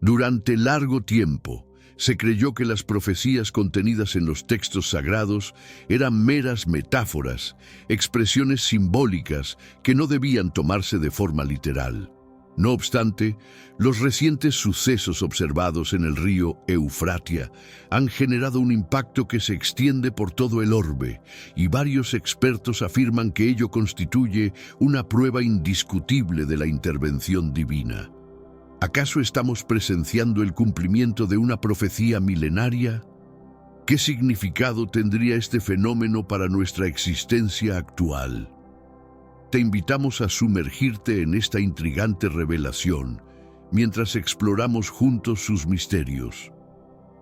Durante largo tiempo, se creyó que las profecías contenidas en los textos sagrados eran meras metáforas, expresiones simbólicas que no debían tomarse de forma literal. No obstante, los recientes sucesos observados en el río Eufratia han generado un impacto que se extiende por todo el orbe, y varios expertos afirman que ello constituye una prueba indiscutible de la intervención divina. ¿Acaso estamos presenciando el cumplimiento de una profecía milenaria? ¿Qué significado tendría este fenómeno para nuestra existencia actual? Te invitamos a sumergirte en esta intrigante revelación mientras exploramos juntos sus misterios.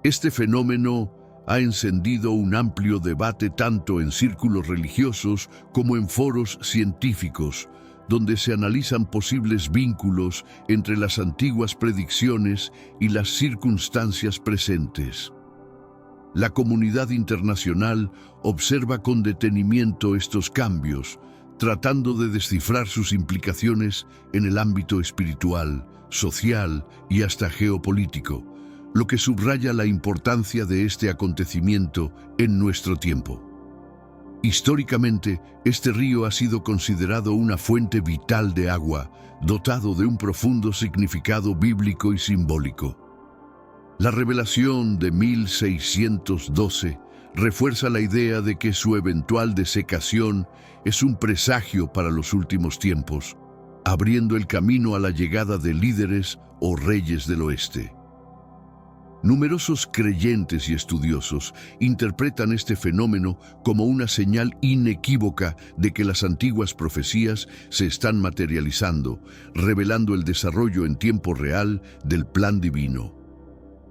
Este fenómeno ha encendido un amplio debate tanto en círculos religiosos como en foros científicos, donde se analizan posibles vínculos entre las antiguas predicciones y las circunstancias presentes. La comunidad internacional observa con detenimiento estos cambios, tratando de descifrar sus implicaciones en el ámbito espiritual, social y hasta geopolítico, lo que subraya la importancia de este acontecimiento en nuestro tiempo. Históricamente, este río ha sido considerado una fuente vital de agua, dotado de un profundo significado bíblico y simbólico. La revelación de 1612 refuerza la idea de que su eventual desecación es un presagio para los últimos tiempos, abriendo el camino a la llegada de líderes o reyes del oeste. Numerosos creyentes y estudiosos interpretan este fenómeno como una señal inequívoca de que las antiguas profecías se están materializando, revelando el desarrollo en tiempo real del plan divino.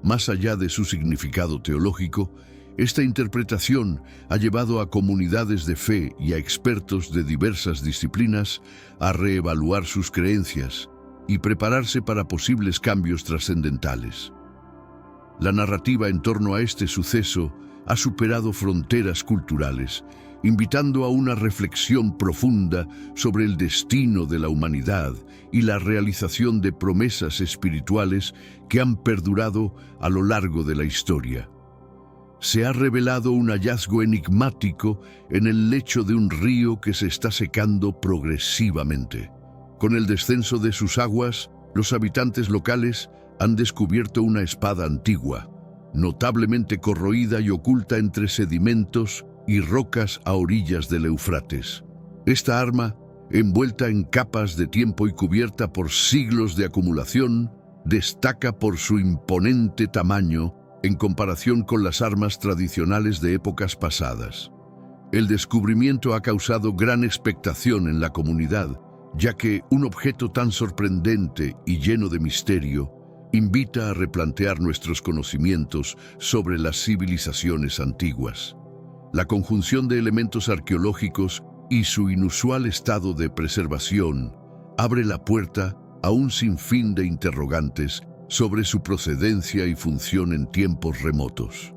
Más allá de su significado teológico, esta interpretación ha llevado a comunidades de fe y a expertos de diversas disciplinas a reevaluar sus creencias y prepararse para posibles cambios trascendentales. La narrativa en torno a este suceso ha superado fronteras culturales, invitando a una reflexión profunda sobre el destino de la humanidad y la realización de promesas espirituales que han perdurado a lo largo de la historia. Se ha revelado un hallazgo enigmático en el lecho de un río que se está secando progresivamente. Con el descenso de sus aguas, los habitantes locales han descubierto una espada antigua, notablemente corroída y oculta entre sedimentos y rocas a orillas del Éufrates. Esta arma, envuelta en capas de tiempo y cubierta por siglos de acumulación, destaca por su imponente tamaño en comparación con las armas tradicionales de épocas pasadas. El descubrimiento ha causado gran expectación en la comunidad, ya que un objeto tan sorprendente y lleno de misterio invita a replantear nuestros conocimientos sobre las civilizaciones antiguas. La conjunción de elementos arqueológicos y su inusual estado de preservación abre la puerta a un sinfín de interrogantes sobre su procedencia y función en tiempos remotos.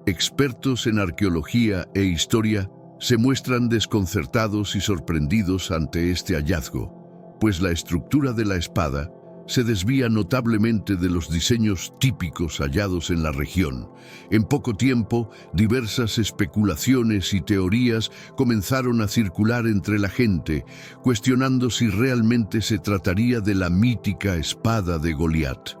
Expertos en arqueología e historia se muestran desconcertados y sorprendidos ante este hallazgo, pues la estructura de la espada se desvía notablemente de los diseños típicos hallados en la región. En poco tiempo, diversas especulaciones y teorías comenzaron a circular entre la gente, cuestionando si realmente se trataría de la mítica espada de Goliat.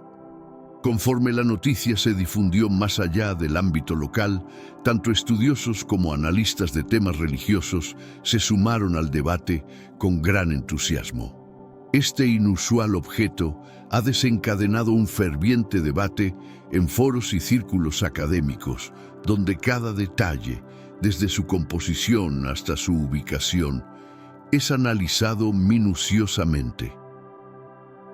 Conforme la noticia se difundió más allá del ámbito local, tanto estudiosos como analistas de temas religiosos se sumaron al debate con gran entusiasmo. Este inusual objeto ha desencadenado un ferviente debate en foros y círculos académicos, donde cada detalle, desde su composición hasta su ubicación, es analizado minuciosamente.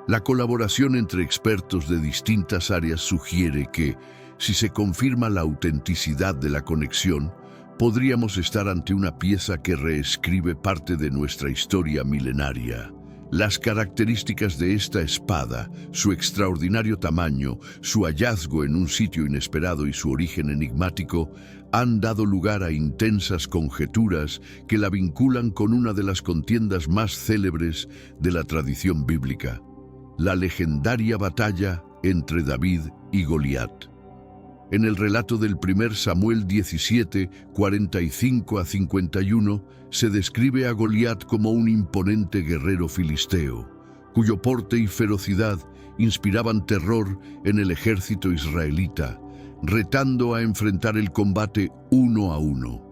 La colaboración entre expertos de distintas áreas sugiere que, si se confirma la autenticidad de la conexión, podríamos estar ante una pieza que reescribe parte de nuestra historia milenaria. Las características de esta espada, su extraordinario tamaño, su hallazgo en un sitio inesperado y su origen enigmático, han dado lugar a intensas conjeturas que la vinculan con una de las contiendas más célebres de la tradición bíblica: la legendaria batalla entre David y Goliat. En el relato del 1 Samuel 17, 45 a 51, se describe a Goliat como un imponente guerrero filisteo, cuyo porte y ferocidad inspiraban terror en el ejército israelita, retando a enfrentar el combate uno a uno.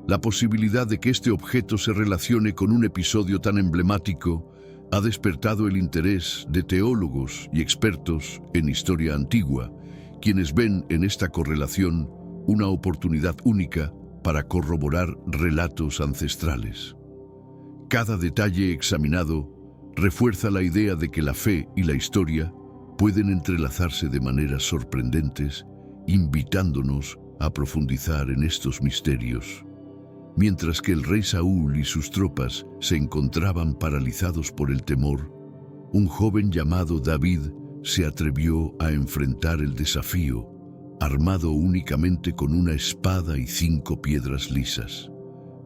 La posibilidad de que este objeto se relacione con un episodio tan emblemático ha despertado el interés de teólogos y expertos en historia antigua, quienes ven en esta correlación una oportunidad única para corroborar relatos ancestrales. Cada detalle examinado refuerza la idea de que la fe y la historia pueden entrelazarse de maneras sorprendentes, invitándonos a profundizar en estos misterios. Mientras que el rey Saúl y sus tropas se encontraban paralizados por el temor, un joven llamado David se atrevió a enfrentar el desafío, armado únicamente con una espada y 5 piedras lisas.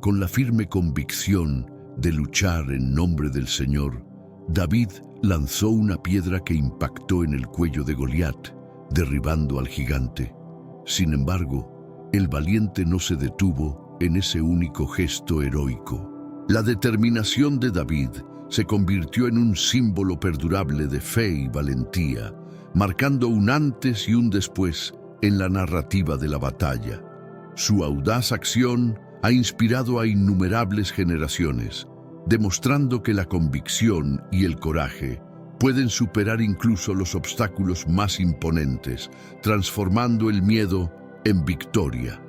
Con la firme convicción de luchar en nombre del Señor, David lanzó una piedra que impactó en el cuello de Goliat, derribando al gigante. Sin embargo, el valiente no se detuvo en ese único gesto heroico. La determinación de David se convirtió en un símbolo perdurable de fe y valentía, marcando un antes y un después en la narrativa de la batalla. Su audaz acción ha inspirado a innumerables generaciones, demostrando que la convicción y el coraje pueden superar incluso los obstáculos más imponentes, transformando el miedo en victoria.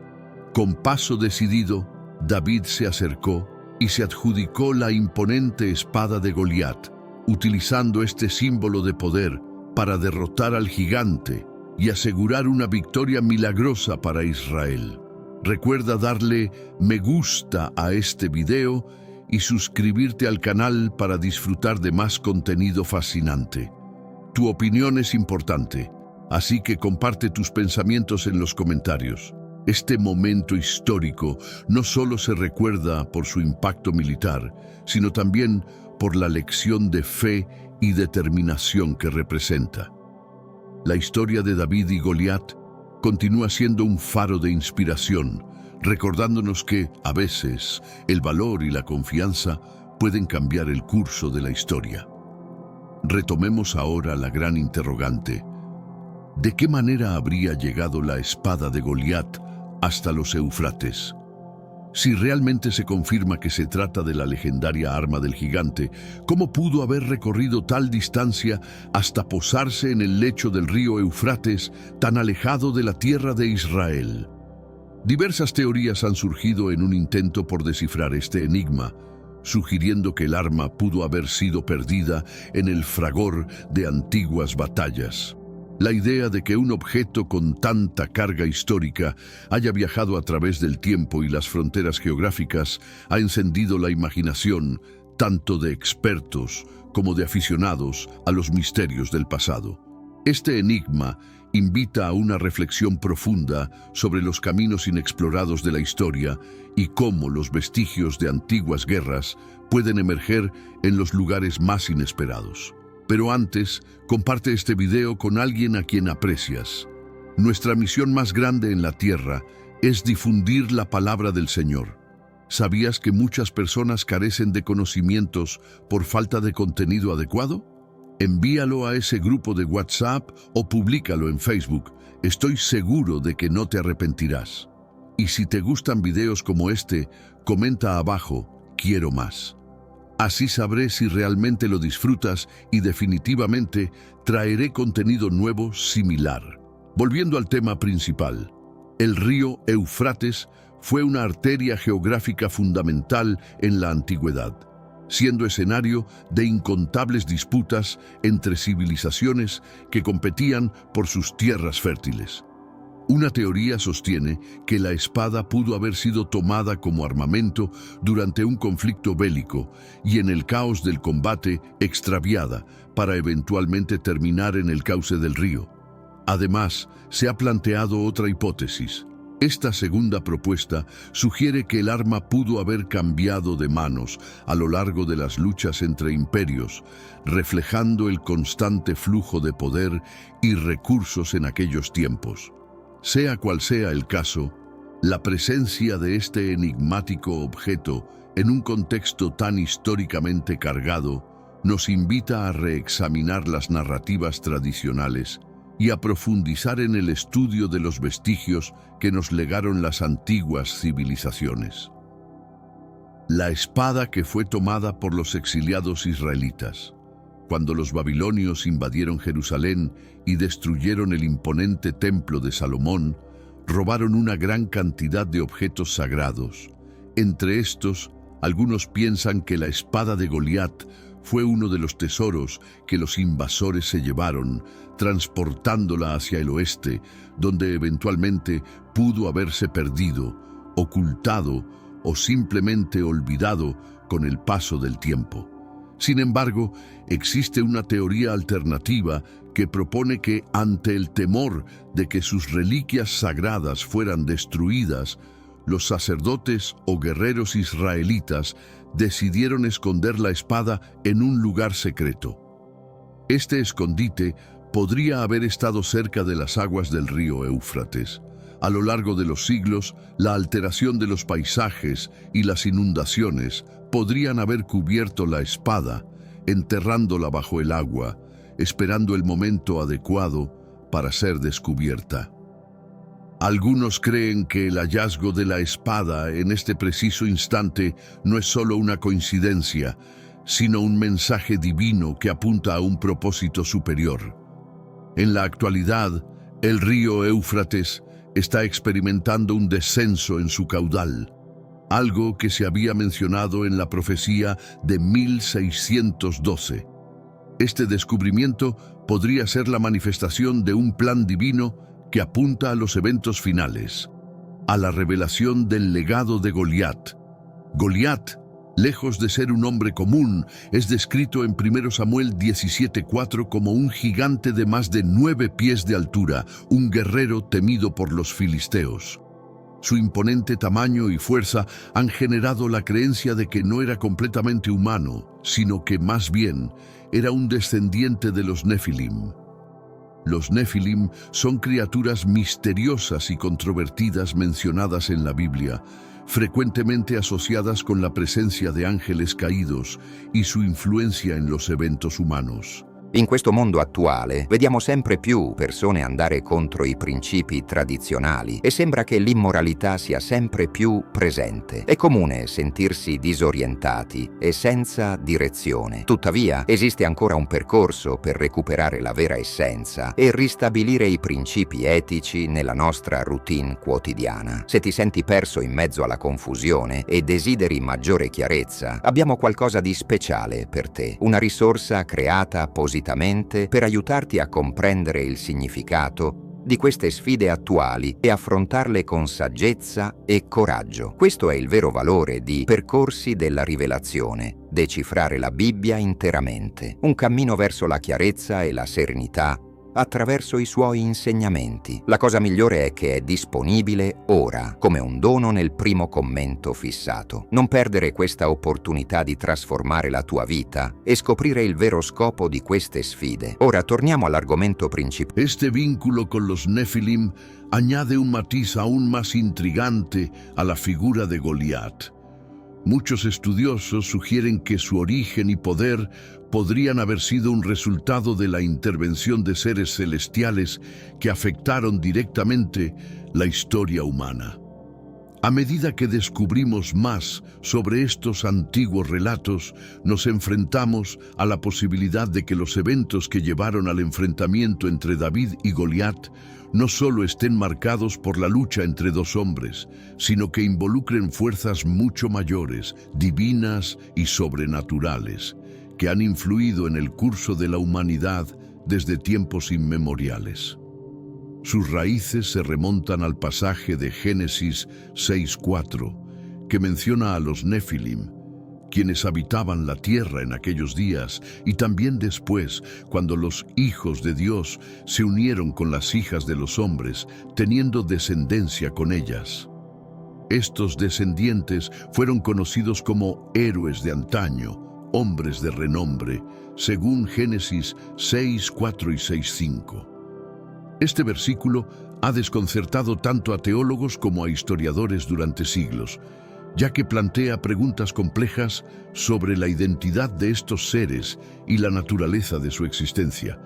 Con paso decidido, David se acercó y se adjudicó la imponente espada de Goliat, utilizando este símbolo de poder para derrotar al gigante y asegurar una victoria milagrosa para Israel. Recuerda darle me gusta a este video y suscribirte al canal para disfrutar de más contenido fascinante. Tu opinión es importante, así que comparte tus pensamientos en los comentarios. Este momento histórico no solo se recuerda por su impacto militar, sino también por la lección de fe y determinación que representa. La historia de David y Goliat continúa siendo un faro de inspiración, recordándonos que, a veces, el valor y la confianza pueden cambiar el curso de la historia. Retomemos ahora la gran interrogante: ¿de qué manera habría llegado la espada de Goliat hasta los Éufrates? Si realmente se confirma que se trata de la legendaria arma del gigante, ¿cómo pudo haber recorrido tal distancia hasta posarse en el lecho del río Éufrates, tan alejado de la tierra de Israel? Diversas teorías han surgido en un intento por descifrar este enigma, sugiriendo que el arma pudo haber sido perdida en el fragor de antiguas batallas. La idea de que un objeto con tanta carga histórica haya viajado a través del tiempo y las fronteras geográficas ha encendido la imaginación tanto de expertos como de aficionados a los misterios del pasado. Este enigma invita a una reflexión profunda sobre los caminos inexplorados de la historia y cómo los vestigios de antiguas guerras pueden emerger en los lugares más inesperados. Pero antes, comparte este video con alguien a quien aprecias. Nuestra misión más grande en la tierra es difundir la palabra del Señor. ¿Sabías que muchas personas carecen de conocimientos por falta de contenido adecuado? Envíalo a ese grupo de WhatsApp o públicalo en Facebook. Estoy seguro de que no te arrepentirás. Y si te gustan videos como este, comenta abajo, quiero más. Así sabré si realmente lo disfrutas y definitivamente traeré contenido nuevo similar. Volviendo al tema principal, el río Éufrates fue una arteria geográfica fundamental en la antigüedad, siendo escenario de incontables disputas entre civilizaciones que competían por sus tierras fértiles. Una teoría sostiene que la espada pudo haber sido tomada como armamento durante un conflicto bélico y en el caos del combate extraviada para eventualmente terminar en el cauce del río. Además, se ha planteado otra hipótesis. Esta segunda propuesta sugiere que el arma pudo haber cambiado de manos a lo largo de las luchas entre imperios, reflejando el constante flujo de poder y recursos en aquellos tiempos. Sea cual sea el caso, la presencia de este enigmático objeto en un contexto tan históricamente cargado nos invita a reexaminar las narrativas tradicionales y a profundizar en el estudio de los vestigios que nos legaron las antiguas civilizaciones. La espada que fue tomada por los exiliados israelitas. Cuando los babilonios invadieron Jerusalén y destruyeron el imponente templo de Salomón, robaron una gran cantidad de objetos sagrados. Entre estos, algunos piensan que la espada de Goliat fue uno de los tesoros que los invasores se llevaron, transportándola hacia el oeste, donde eventualmente pudo haberse perdido, ocultado o simplemente olvidado con el paso del tiempo. Sin embargo, existe una teoría alternativa que propone que, ante el temor de que sus reliquias sagradas fueran destruidas, los sacerdotes o guerreros israelitas decidieron esconder la espada en un lugar secreto. Este escondite podría haber estado cerca de las aguas del río Éufrates. A lo largo de los siglos, la alteración de los paisajes y las inundaciones podrían haber cubierto la espada, enterrándola bajo el agua, esperando el momento adecuado para ser descubierta. Algunos creen que el hallazgo de la espada en este preciso instante no es solo una coincidencia, sino un mensaje divino que apunta a un propósito superior. En la actualidad, el río Éufrates está experimentando un descenso en su caudal, algo que se había mencionado en la profecía de 1612. Este descubrimiento podría ser la manifestación de un plan divino que apunta a los eventos finales, a la revelación del legado de Goliat. Goliat, lejos de ser un hombre común, es descrito en 1 Samuel 17:4 como un gigante de más de 9 pies de altura, un guerrero temido por los filisteos. Su imponente tamaño y fuerza han generado la creencia de que no era completamente humano, sino que más bien era un descendiente de los Nefilim. Los Nefilim son criaturas misteriosas y controvertidas mencionadas en la Biblia, frecuentemente asociadas con la presencia de ángeles caídos y su influencia en los eventos humanos. In questo mondo attuale vediamo sempre più persone andare contro i principi tradizionali e sembra che l'immoralità sia sempre più presente. È comune sentirsi disorientati e senza direzione. Tuttavia, esiste ancora un percorso per recuperare la vera essenza e ristabilire i principi etici nella nostra routine quotidiana. Se ti senti perso in mezzo alla confusione e desideri maggiore chiarezza, abbiamo qualcosa di speciale per te, una risorsa creata appositamente per aiutarti a comprendere il significato di queste sfide attuali e affrontarle con saggezza e coraggio. Questo è il vero valore di Percorsi della Rivelazione, decifrare la Bibbia interamente, un cammino verso la chiarezza e la serenità attraverso i suoi insegnamenti. La cosa migliore è che è disponibile ora, come un dono nel primo commento fissato. Non perdere questa opportunità di trasformare la tua vita e scoprire il vero scopo di queste sfide. Ora torniamo all'argomento principale. Este vínculo con los Nefilim añade un matiz aún más intrigante a la figura de Goliat. Muchos estudiosos sugieren que su origen y poder podrían haber sido un resultado de la intervención de seres celestiales que afectaron directamente la historia humana. A medida que descubrimos más sobre estos antiguos relatos, nos enfrentamos a la posibilidad de que los eventos que llevaron al enfrentamiento entre David y Goliat no solo estén marcados por la lucha entre dos hombres, sino que involucren fuerzas mucho mayores, divinas y sobrenaturales, que han influido en el curso de la humanidad desde tiempos inmemoriales. Sus raíces se remontan al pasaje de Génesis 6:4, que menciona a los Nefilim, quienes habitaban la tierra en aquellos días y también después, cuando los hijos de Dios se unieron con las hijas de los hombres, teniendo descendencia con ellas. Estos descendientes fueron conocidos como héroes de antaño, hombres de renombre, según Génesis 6, 4 y 6, 5. Este versículo ha desconcertado tanto a teólogos como a historiadores durante siglos, ya que plantea preguntas complejas sobre la identidad de estos seres y la naturaleza de su existencia.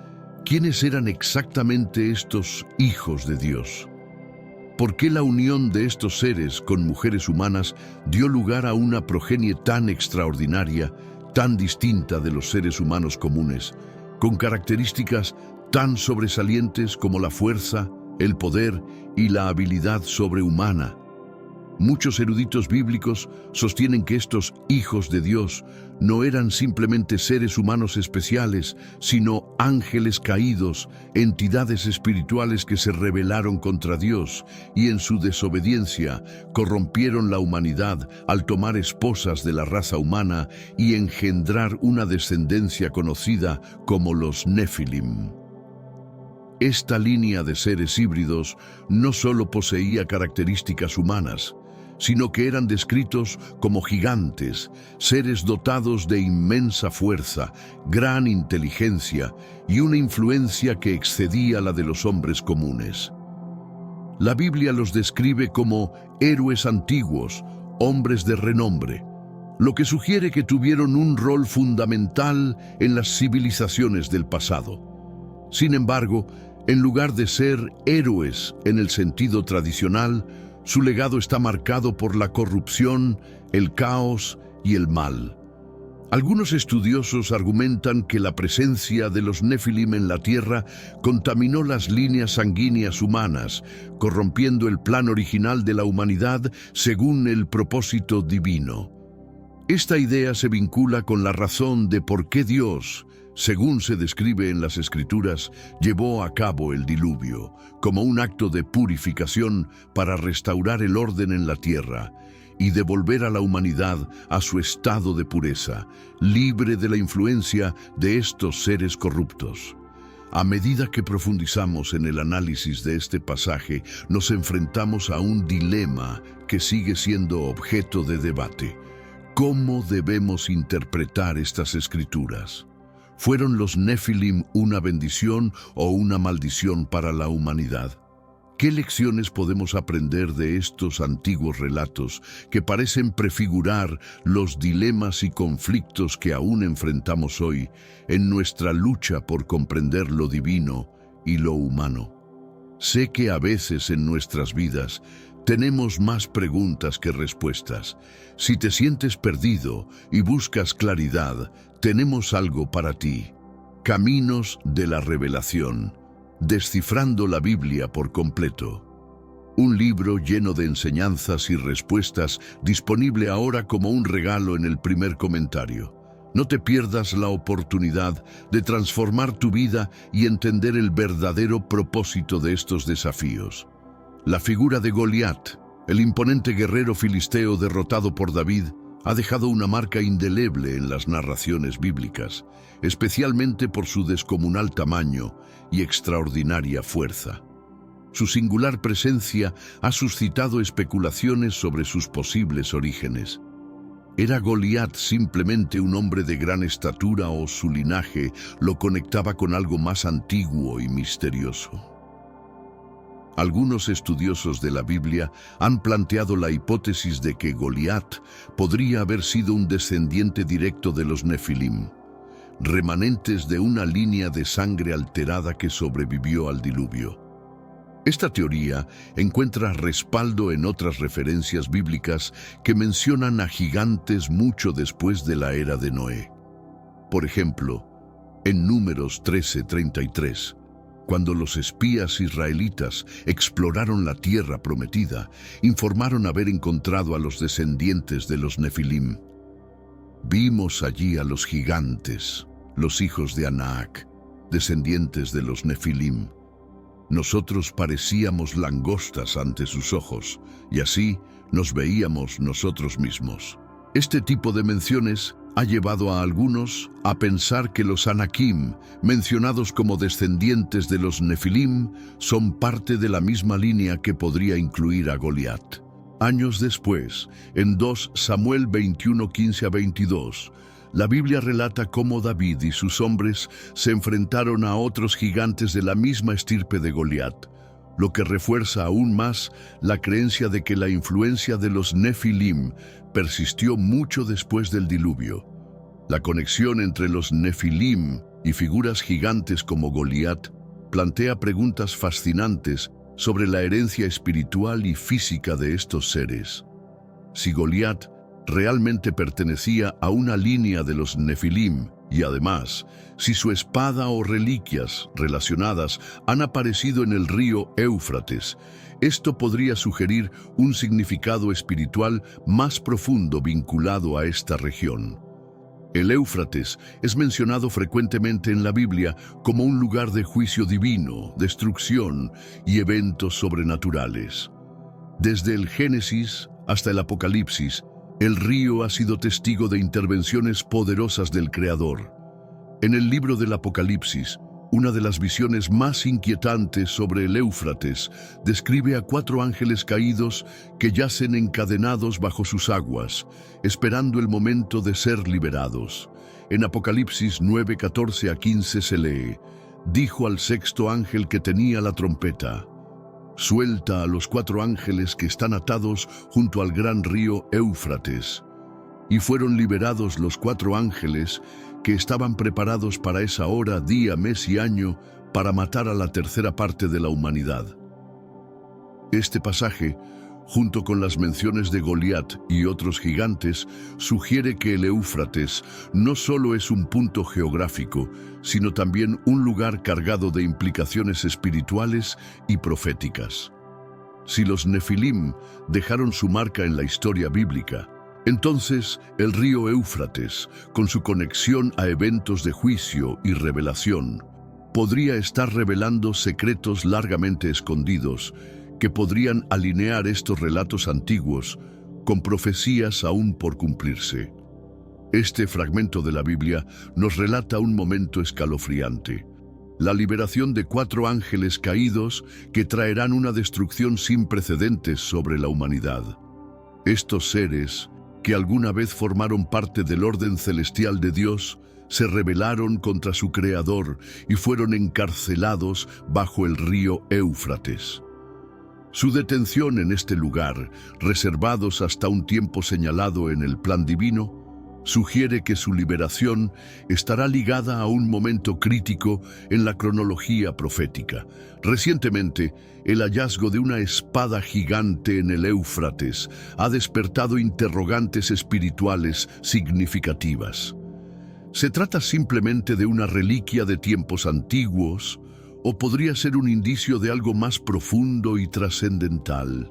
¿Quiénes eran exactamente estos hijos de Dios? ¿Por qué la unión de estos seres con mujeres humanas dio lugar a una progenie tan extraordinaria, tan distinta de los seres humanos comunes, con características tan sobresalientes como la fuerza, el poder y la habilidad sobrehumana? Muchos eruditos bíblicos sostienen que estos hijos de Dios no eran simplemente seres humanos especiales, sino ángeles caídos, entidades espirituales que se rebelaron contra Dios y en su desobediencia corrompieron la humanidad al tomar esposas de la raza humana y engendrar una descendencia conocida como los Nefilim. Esta línea de seres híbridos no solo poseía características humanas, sino que eran descritos como gigantes, seres dotados de inmensa fuerza, gran inteligencia y una influencia que excedía la de los hombres comunes. La Biblia los describe como héroes antiguos, hombres de renombre, lo que sugiere que tuvieron un rol fundamental en las civilizaciones del pasado. Sin embargo, en lugar de ser héroes en el sentido tradicional, su legado está marcado por la corrupción, el caos y el mal. Algunos estudiosos argumentan que la presencia de los Nefilim en la tierra contaminó las líneas sanguíneas humanas, corrompiendo el plan original de la humanidad según el propósito divino. Esta idea se vincula con la razón de por qué Dios, según se describe en las Escrituras, llevó a cabo el diluvio, como un acto de purificación para restaurar el orden en la tierra y devolver a la humanidad a su estado de pureza, libre de la influencia de estos seres corruptos. A medida que profundizamos en el análisis de este pasaje, nos enfrentamos a un dilema que sigue siendo objeto de debate. ¿Cómo debemos interpretar estas Escrituras? ¿Fueron los Nefilim una bendición o una maldición para la humanidad? ¿Qué lecciones podemos aprender de estos antiguos relatos que parecen prefigurar los dilemas y conflictos que aún enfrentamos hoy en nuestra lucha por comprender lo divino y lo humano? Sé que a veces en nuestras vidas tenemos más preguntas que respuestas. Si te sientes perdido y buscas claridad, tenemos algo para ti. Caminos de la Revelación, descifrando la Biblia por completo. Un libro lleno de enseñanzas y respuestas, disponible ahora como un regalo en el primer comentario. No te pierdas la oportunidad de transformar tu vida y entender el verdadero propósito de estos desafíos. La figura de Goliat, el imponente guerrero filisteo derrotado por David, ha dejado una marca indeleble en las narraciones bíblicas, especialmente por su descomunal tamaño y extraordinaria fuerza. Su singular presencia ha suscitado especulaciones sobre sus posibles orígenes. ¿Era Goliat simplemente un hombre de gran estatura o su linaje lo conectaba con algo más antiguo y misterioso? Algunos estudiosos de la Biblia han planteado la hipótesis de que Goliat podría haber sido un descendiente directo de los Nefilim, remanentes de una línea de sangre alterada que sobrevivió al diluvio. Esta teoría encuentra respaldo en otras referencias bíblicas que mencionan a gigantes mucho después de la era de Noé. Por ejemplo, en Números 13:33, cuando los espías israelitas exploraron la tierra prometida, informaron haber encontrado a los descendientes de los Nefilim. Vimos allí a los gigantes, los hijos de Anac, descendientes de los Nefilim. Nosotros parecíamos langostas ante sus ojos, y así nos veíamos nosotros mismos. Este tipo de menciones ha llevado a algunos a pensar que los Anakim, mencionados como descendientes de los Nefilim, son parte de la misma línea que podría incluir a Goliat. Años después, en 2 Samuel 21, 15 a 22, la Biblia relata cómo David y sus hombres se enfrentaron a otros gigantes de la misma estirpe de Goliat, lo que refuerza aún más la creencia de que la influencia de los Nefilim persistió mucho después del diluvio. La conexión entre los Nefilim y figuras gigantes como Goliat plantea preguntas fascinantes sobre la herencia espiritual y física de estos seres. Si Goliat realmente pertenecía a una línea de los Nefilim, y además, si su espada o reliquias relacionadas han aparecido en el río Éufrates, esto podría sugerir un significado espiritual más profundo vinculado a esta región. El Éufrates es mencionado frecuentemente en la Biblia como un lugar de juicio divino, destrucción y eventos sobrenaturales. Desde el Génesis hasta el Apocalipsis, el río ha sido testigo de intervenciones poderosas del Creador. En el libro del Apocalipsis, una de las visiones más inquietantes sobre el Éufrates describe a 4 ángeles caídos que yacen encadenados bajo sus aguas, esperando el momento de ser liberados. En Apocalipsis 9, 14 a 15 se lee: dijo al 6.º ángel que tenía la trompeta: suelta a los 4 ángeles que están atados junto al gran río Éufrates. Y fueron liberados los 4 ángeles que estaban preparados para esa hora, día, mes y año para matar a la tercera parte de la humanidad. Este pasaje, junto con las menciones de Goliat y otros gigantes, sugiere que el Éufrates no solo es un punto geográfico, sino también un lugar cargado de implicaciones espirituales y proféticas. Si los Nefilim dejaron su marca en la historia bíblica, entonces el río Éufrates, con su conexión a eventos de juicio y revelación, podría estar revelando secretos largamente escondidos que podrían alinear estos relatos antiguos con profecías aún por cumplirse. Este fragmento de la Biblia nos relata un momento escalofriante: la liberación de 4 ángeles caídos que traerán una destrucción sin precedentes sobre la humanidad. Estos seres, que alguna vez formaron parte del orden celestial de Dios, se rebelaron contra su Creador y fueron encarcelados bajo el río Éufrates. Su detención en este lugar, reservados hasta un tiempo señalado en el plan divino, sugiere que su liberación estará ligada a un momento crítico en la cronología profética. Recientemente, el hallazgo de una espada gigante en el Éufrates ha despertado interrogantes espirituales significativas. ¿Se trata simplemente de una reliquia de tiempos antiguos, o podría ser un indicio de algo más profundo y trascendental?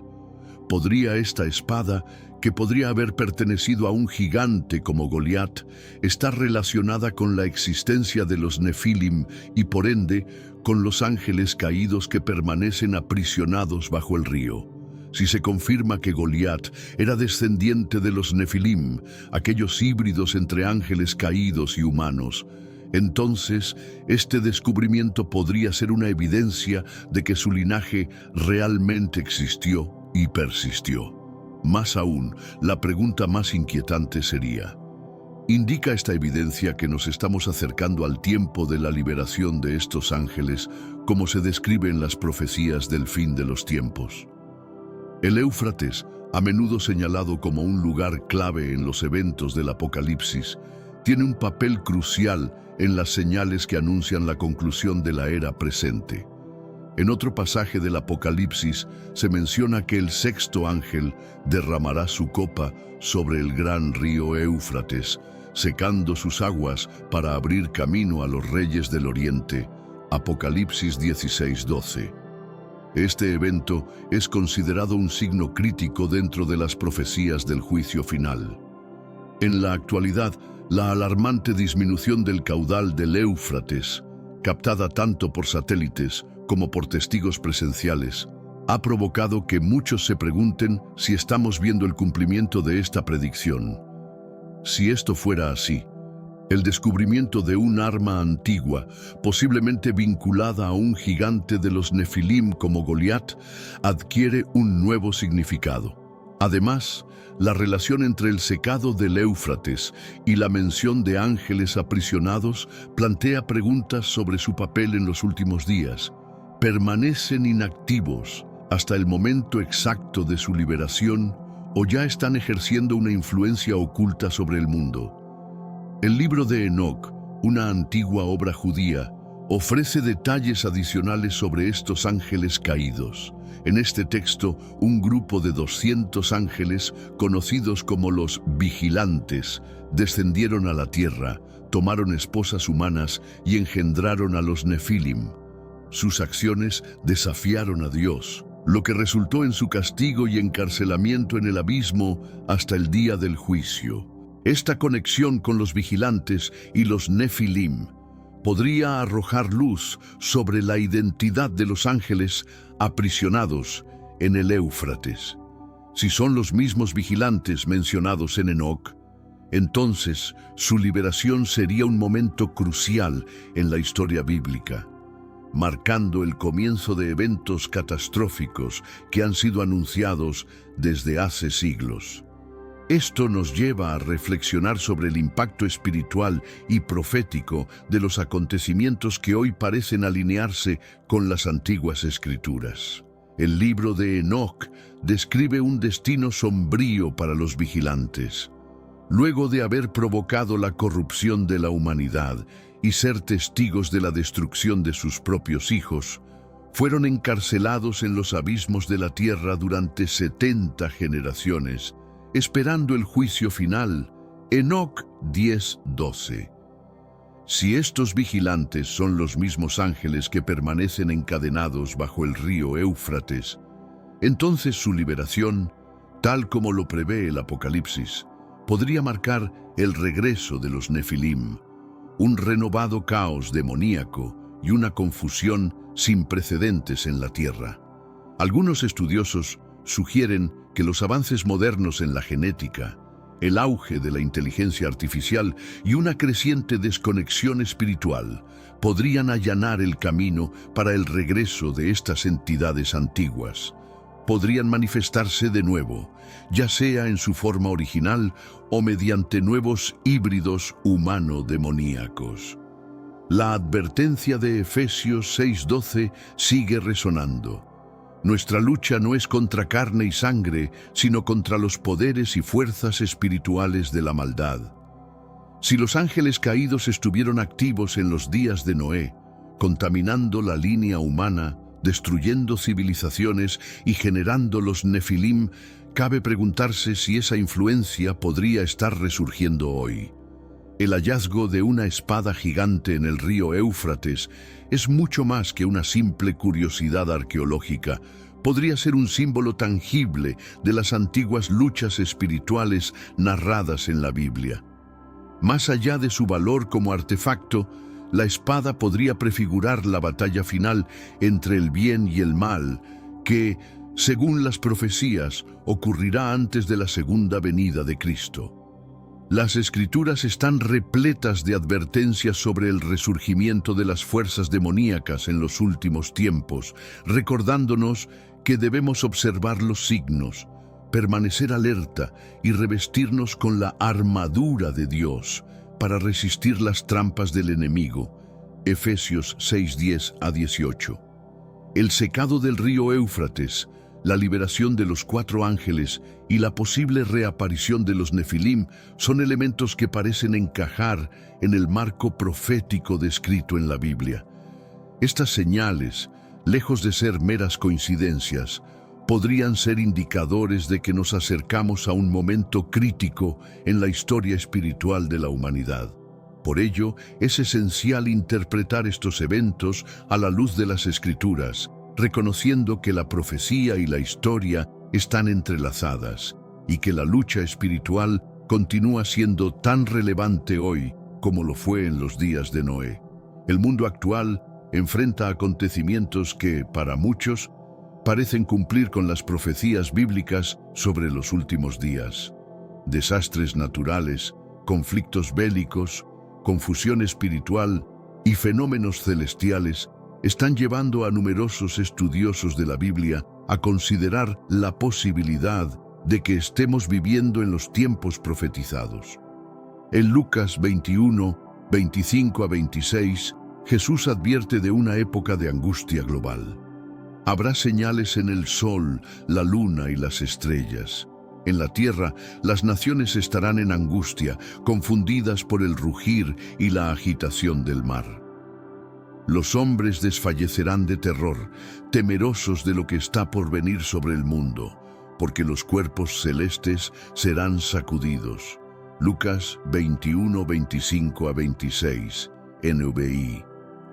¿Podría esta espada, que podría haber pertenecido a un gigante como Goliat, estar relacionada con la existencia de los Nefilim y por ende con los ángeles caídos que permanecen aprisionados bajo el río? Si se confirma que Goliat era descendiente de los Nefilim, aquellos híbridos entre ángeles caídos y humanos, entonces este descubrimiento podría ser una evidencia de que su linaje realmente existió y persistió. Más aún, la pregunta más inquietante sería: ¿indica esta evidencia que nos estamos acercando al tiempo de la liberación de estos ángeles, como se describe en las profecías del fin de los tiempos? El Éufrates, a menudo señalado como un lugar clave en los eventos del Apocalipsis, tiene un papel crucial en las señales que anuncian la conclusión de la era presente. En otro pasaje del Apocalipsis se menciona que el 6.º ángel derramará su copa sobre el gran río Éufrates, secando sus aguas para abrir camino a los reyes del oriente. Apocalipsis 16:12. Este evento es considerado un signo crítico dentro de las profecías del juicio final. En la actualidad, la alarmante disminución del caudal del Éufrates, captada tanto por satélites como por testigos presenciales, ha provocado que muchos se pregunten si estamos viendo el cumplimiento de esta predicción. Si esto fuera así, el descubrimiento de un arma antigua, posiblemente vinculada a un gigante de los Nefilim como Goliat, adquiere un nuevo significado. Además, la relación entre el secado del Éufrates y la mención de ángeles aprisionados plantea preguntas sobre su papel en los últimos días. ¿Permanecen inactivos hasta el momento exacto de su liberación o ya están ejerciendo una influencia oculta sobre el mundo? El libro de Enoc, una antigua obra judía, ofrece detalles adicionales sobre estos ángeles caídos. En este texto, un grupo de 200 ángeles, conocidos como los vigilantes, descendieron a la tierra, tomaron esposas humanas y engendraron a los Nefilim. Sus acciones desafiaron a Dios, lo que resultó en su castigo y encarcelamiento en el abismo hasta el día del juicio. Esta conexión con los vigilantes y los Nefilim podría arrojar luz sobre la identidad de los ángeles aprisionados en el Éufrates. Si son los mismos vigilantes mencionados en Enoc, entonces su liberación sería un momento crucial en la historia bíblica, marcando el comienzo de eventos catastróficos que han sido anunciados desde hace siglos. Esto nos lleva a reflexionar sobre el impacto espiritual y profético de los acontecimientos que hoy parecen alinearse con las antiguas escrituras. El libro de Enoc describe un destino sombrío para los vigilantes. Luego de haber provocado la corrupción de la humanidad y ser testigos de la destrucción de sus propios hijos, fueron encarcelados en los abismos de la tierra durante 70 generaciones, esperando el juicio final. Enoc 10:12. Si estos vigilantes son los mismos ángeles que permanecen encadenados bajo el río Éufrates, entonces su liberación, tal como lo prevé el Apocalipsis, podría marcar el regreso de los Nefilim, un renovado caos demoníaco y una confusión sin precedentes en la tierra. Algunos estudiosos sugieren que los avances modernos en la genética, el auge de la inteligencia artificial y una creciente desconexión espiritual podrían allanar el camino para el regreso de estas entidades antiguas. Podrían manifestarse de nuevo, ya sea en su forma original o mediante nuevos híbridos humano-demoníacos. La advertencia de Efesios 6:12 sigue resonando. Nuestra lucha no es contra carne y sangre, sino contra los poderes y fuerzas espirituales de la maldad. Si los ángeles caídos estuvieron activos en los días de Noé, contaminando la línea humana, destruyendo civilizaciones y generando los Nefilim, cabe preguntarse si esa influencia podría estar resurgiendo hoy. El hallazgo de una espada gigante en el río Éufrates es mucho más que una simple curiosidad arqueológica. Podría ser un símbolo tangible de las antiguas luchas espirituales narradas en la Biblia. Más allá de su valor como artefacto, la espada podría prefigurar la batalla final entre el bien y el mal, que, según las profecías, ocurrirá antes de la segunda venida de Cristo. Las Escrituras están repletas de advertencias sobre el resurgimiento de las fuerzas demoníacas en los últimos tiempos, recordándonos que debemos observar los signos, permanecer alerta y revestirnos con la armadura de Dios para resistir las trampas del enemigo. Efesios 6:10-18. El secado del río Éufrates, la liberación de los 4 ángeles y la posible reaparición de los Nefilim son elementos que parecen encajar en el marco profético descrito en la Biblia. Estas señales, lejos de ser meras coincidencias, podrían ser indicadores de que nos acercamos a un momento crítico en la historia espiritual de la humanidad. Por ello, es esencial interpretar estos eventos a la luz de las Escrituras, reconociendo que la profecía y la historia están entrelazadas y que la lucha espiritual continúa siendo tan relevante hoy como lo fue en los días de Noé. El mundo actual enfrenta acontecimientos que, para muchos, parecen cumplir con las profecías bíblicas sobre los últimos días. Desastres naturales, conflictos bélicos, confusión espiritual y fenómenos celestiales están llevando a numerosos estudiosos de la Biblia a considerar la posibilidad de que estemos viviendo en los tiempos profetizados. En Lucas 21, 25 a 26, Jesús advierte de una época de angustia global. Habrá señales en el sol, la luna y las estrellas. En la tierra, las naciones estarán en angustia, confundidas por el rugir y la agitación del mar. Los hombres desfallecerán de terror, temerosos de lo que está por venir sobre el mundo, porque los cuerpos celestes serán sacudidos. Lucas 21, 25 a 26, NVI.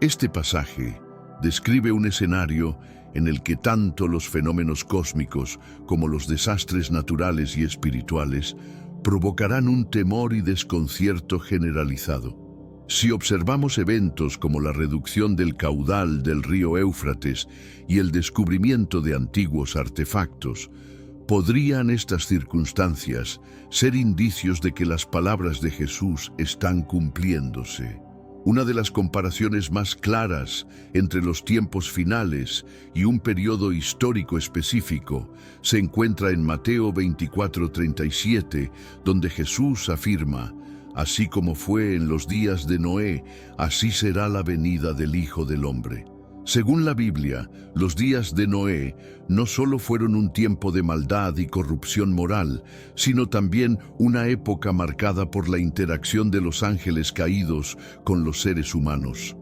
Este pasaje describe un escenario en el que tanto los fenómenos cósmicos como los desastres naturales y espirituales provocarán un temor y desconcierto generalizado. Si observamos eventos como la reducción del caudal del río Éufrates y el descubrimiento de antiguos artefactos, ¿podrían estas circunstancias ser indicios de que las palabras de Jesús están cumpliéndose? Una de las comparaciones más claras entre los tiempos finales y un periodo histórico específico se encuentra en Mateo 24:37, donde Jesús afirma: «Así como fue en los días de Noé, así será la venida del Hijo del Hombre». Según la Biblia, los días de Noé no solo fueron un tiempo de maldad y corrupción moral, sino también una época marcada por la interacción de los ángeles caídos con los seres humanos.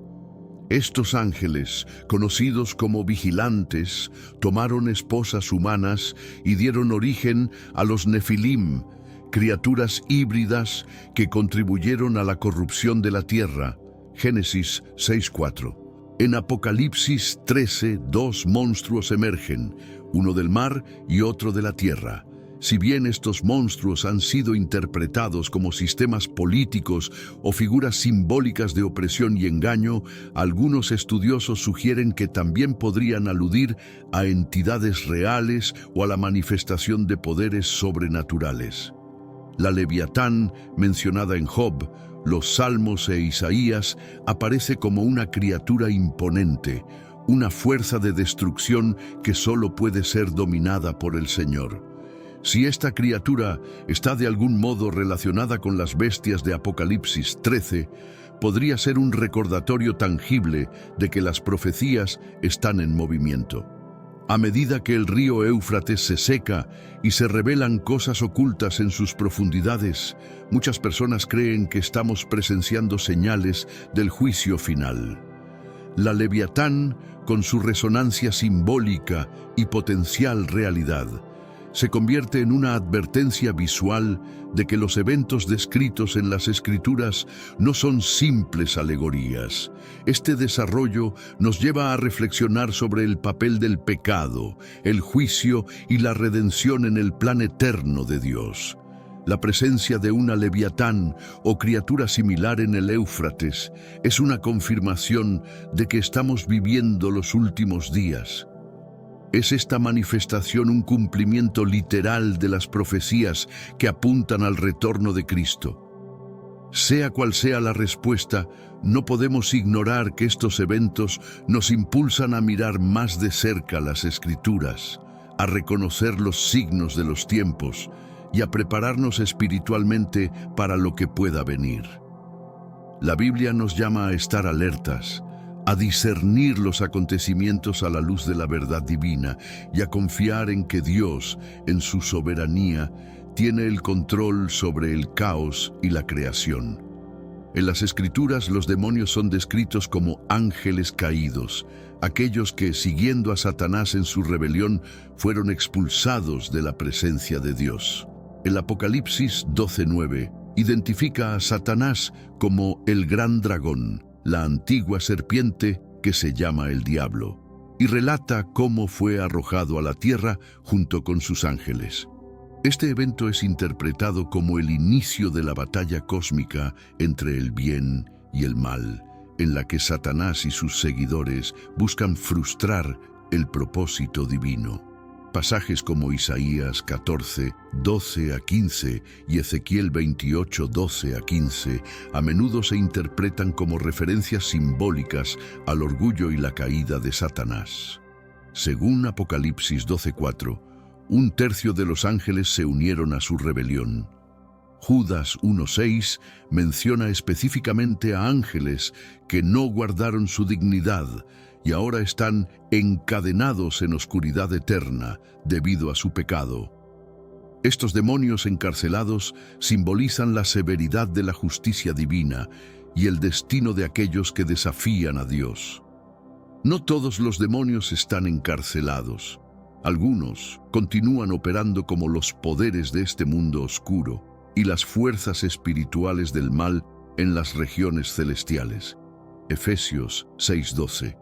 Estos ángeles, conocidos como vigilantes, tomaron esposas humanas y dieron origen a los Nefilim, criaturas híbridas que contribuyeron a la corrupción de la tierra. Génesis 6:4. En Apocalipsis 13, dos monstruos emergen, uno del mar y otro de la tierra. Si bien estos monstruos han sido interpretados como sistemas políticos o figuras simbólicas de opresión y engaño, algunos estudiosos sugieren que también podrían aludir a entidades reales o a la manifestación de poderes sobrenaturales. La Leviatán, mencionada en Job, los Salmos e Isaías, aparece como una criatura imponente, una fuerza de destrucción que solo puede ser dominada por el Señor. Si esta criatura está de algún modo relacionada con las bestias de Apocalipsis 13, podría ser un recordatorio tangible de que las profecías están en movimiento. A medida que el río Éufrates se seca y se revelan cosas ocultas en sus profundidades, muchas personas creen que estamos presenciando señales del juicio final. La Leviatán, con su resonancia simbólica y potencial realidad, se convierte en una advertencia visual de que los eventos descritos en las Escrituras no son simples alegorías. Este desarrollo nos lleva a reflexionar sobre el papel del pecado, el juicio y la redención en el plan eterno de Dios. La presencia de una Leviatán o criatura similar en el Éufrates es una confirmación de que estamos viviendo los últimos días. ¿Es esta manifestación un cumplimiento literal de las profecías que apuntan al retorno de Cristo? Sea cual sea la respuesta, no podemos ignorar que estos eventos nos impulsan a mirar más de cerca las Escrituras, a reconocer los signos de los tiempos y a prepararnos espiritualmente para lo que pueda venir. La Biblia nos llama a estar alertas, a discernir los acontecimientos a la luz de la verdad divina y a confiar en que Dios, en su soberanía, tiene el control sobre el caos y la creación. En las Escrituras, los demonios son descritos como ángeles caídos, aquellos que, siguiendo a Satanás en su rebelión, fueron expulsados de la presencia de Dios. El Apocalipsis 12:9 identifica a Satanás como el gran dragón, la antigua serpiente que se llama el diablo, y relata cómo fue arrojado a la tierra junto con sus ángeles. Este evento es interpretado como el inicio de la batalla cósmica entre el bien y el mal, en la que Satanás y sus seguidores buscan frustrar el propósito divino. Pasajes como Isaías 14, 12 a 15 y Ezequiel 28, 12 a 15 a menudo se interpretan como referencias simbólicas al orgullo y la caída de Satanás. Según Apocalipsis 12:4, un tercio de los ángeles se unieron a su rebelión. Judas 1:6 menciona específicamente a ángeles que no guardaron su dignidad y ahora están encadenados en oscuridad eterna debido a su pecado. Estos demonios encarcelados simbolizan la severidad de la justicia divina y el destino de aquellos que desafían a Dios. No todos los demonios están encarcelados. Algunos continúan operando como los poderes de este mundo oscuro y las fuerzas espirituales del mal en las regiones celestiales. Efesios 6:12.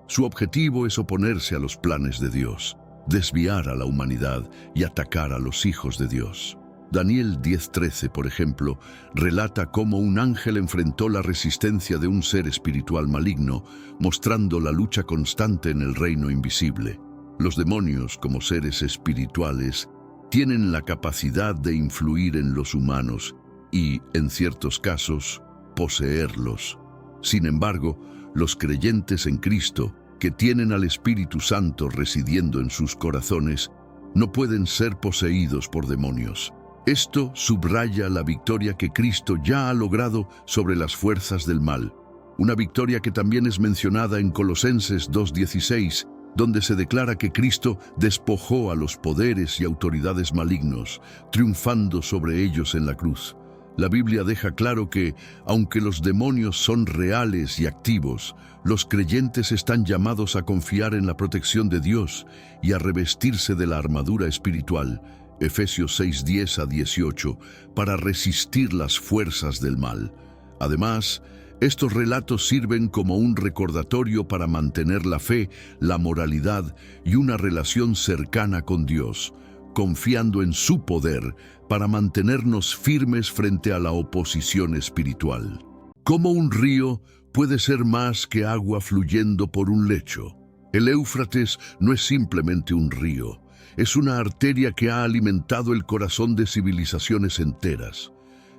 Su objetivo es oponerse a los planes de Dios, desviar a la humanidad y atacar a los hijos de Dios. Daniel 10:13, por ejemplo, relata cómo un ángel enfrentó la resistencia de un ser espiritual maligno, mostrando la lucha constante en el reino invisible. Los demonios, como seres espirituales, tienen la capacidad de influir en los humanos y, en ciertos casos, poseerlos. Sin embargo, los creyentes en Cristo, que tienen al Espíritu Santo residiendo en sus corazones, no pueden ser poseídos por demonios. Esto subraya la victoria que Cristo ya ha logrado sobre las fuerzas del mal, una victoria que también es mencionada en Colosenses 2:16, donde se declara que Cristo despojó a los poderes y autoridades malignos, triunfando sobre ellos en la cruz. La Biblia deja claro que, aunque los demonios son reales y activos, los creyentes están llamados a confiar en la protección de Dios y a revestirse de la armadura espiritual, Efesios 6:10 a 18, para resistir las fuerzas del mal. Además, estos relatos sirven como un recordatorio para mantener la fe, la moralidad y una relación cercana con Dios, confiando en su poder para mantenernos firmes frente a la oposición espiritual. ¿Cómo un río puede ser más que agua fluyendo por un lecho? El Éufrates no es simplemente un río, es una arteria que ha alimentado el corazón de civilizaciones enteras.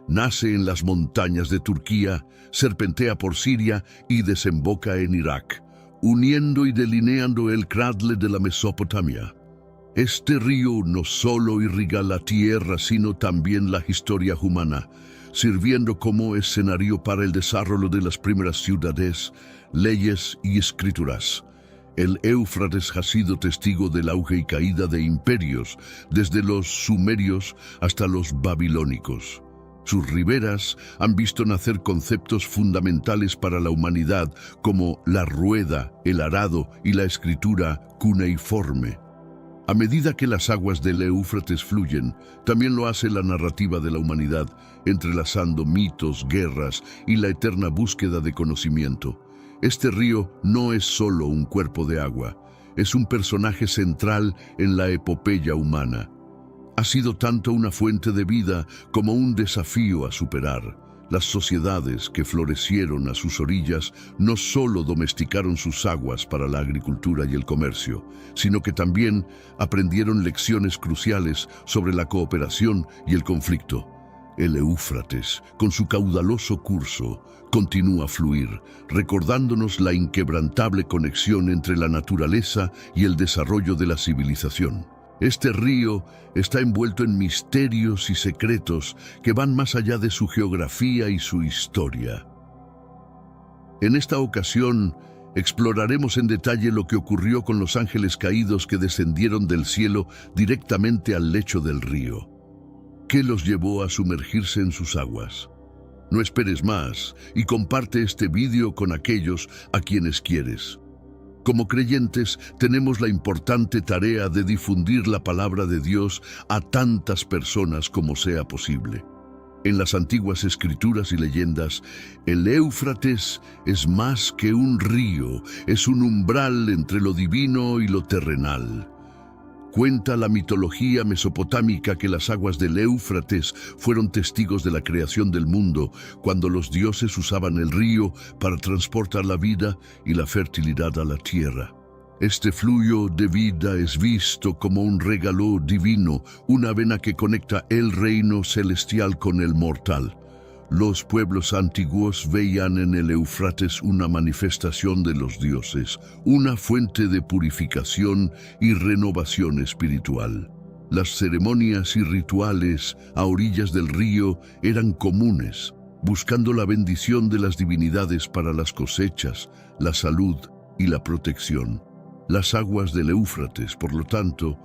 Nace en las montañas de Turquía, serpentea por Siria y desemboca en Irak, uniendo y delineando el cradle de la Mesopotamia. Este río no solo irriga la tierra, sino también la historia humana, sirviendo como escenario para el desarrollo de las primeras ciudades, leyes y escrituras. El Éufrates ha sido testigo del auge y caída de imperios, desde los sumerios hasta los babilónicos. Sus riberas han visto nacer conceptos fundamentales para la humanidad, como la rueda, el arado y la escritura cuneiforme. A medida que las aguas del Éufrates fluyen, también lo hace la narrativa de la humanidad, entrelazando mitos, guerras y la eterna búsqueda de conocimiento. Este río no es solo un cuerpo de agua, es un personaje central en la epopeya humana. Ha sido tanto una fuente de vida como un desafío a superar. Las sociedades que florecieron a sus orillas no solo domesticaron sus aguas para la agricultura y el comercio, sino que también aprendieron lecciones cruciales sobre la cooperación y el conflicto. El Éufrates, con su caudaloso curso, continúa a fluir, recordándonos la inquebrantable conexión entre la naturaleza y el desarrollo de la civilización. Este río está envuelto en misterios y secretos que van más allá de su geografía y su historia. En esta ocasión, exploraremos en detalle lo que ocurrió con los ángeles caídos que descendieron del cielo directamente al lecho del río. ¿Qué los llevó a sumergirse en sus aguas? No esperes más y comparte este vídeo con aquellos a quienes quieres. Como creyentes, tenemos la importante tarea de difundir la palabra de Dios a tantas personas como sea posible. En las antiguas escrituras y leyendas, el Éufrates es más que un río, es un umbral entre lo divino y lo terrenal. Cuenta la mitología mesopotámica que las aguas del Éufrates fueron testigos de la creación del mundo, cuando los dioses usaban el río para transportar la vida y la fertilidad a la tierra. Este flujo de vida es visto como un regalo divino, una vena que conecta el reino celestial con el mortal. Los pueblos antiguos veían en el Éufrates una manifestación de los dioses, una fuente de purificación y renovación espiritual. Las ceremonias y rituales a orillas del río eran comunes, buscando la bendición de las divinidades para las cosechas, la salud y la protección. Las aguas del Éufrates, por lo tanto,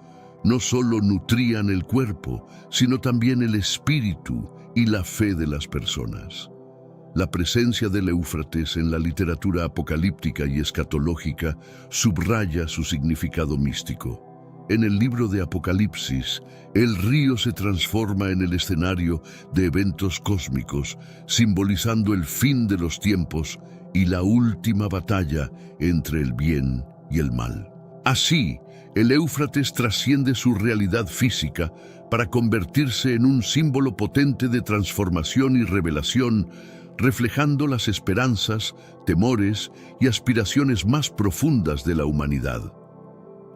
no solo nutrían el cuerpo, sino también el espíritu y la fe de las personas. La presencia del Éufrates en la literatura apocalíptica y escatológica subraya su significado místico. En el libro de Apocalipsis, el río se transforma en el escenario de eventos cósmicos, simbolizando el fin de los tiempos y la última batalla entre el bien y el mal. Así, el Éufrates trasciende su realidad física para convertirse en un símbolo potente de transformación y revelación, reflejando las esperanzas, temores y aspiraciones más profundas de la humanidad.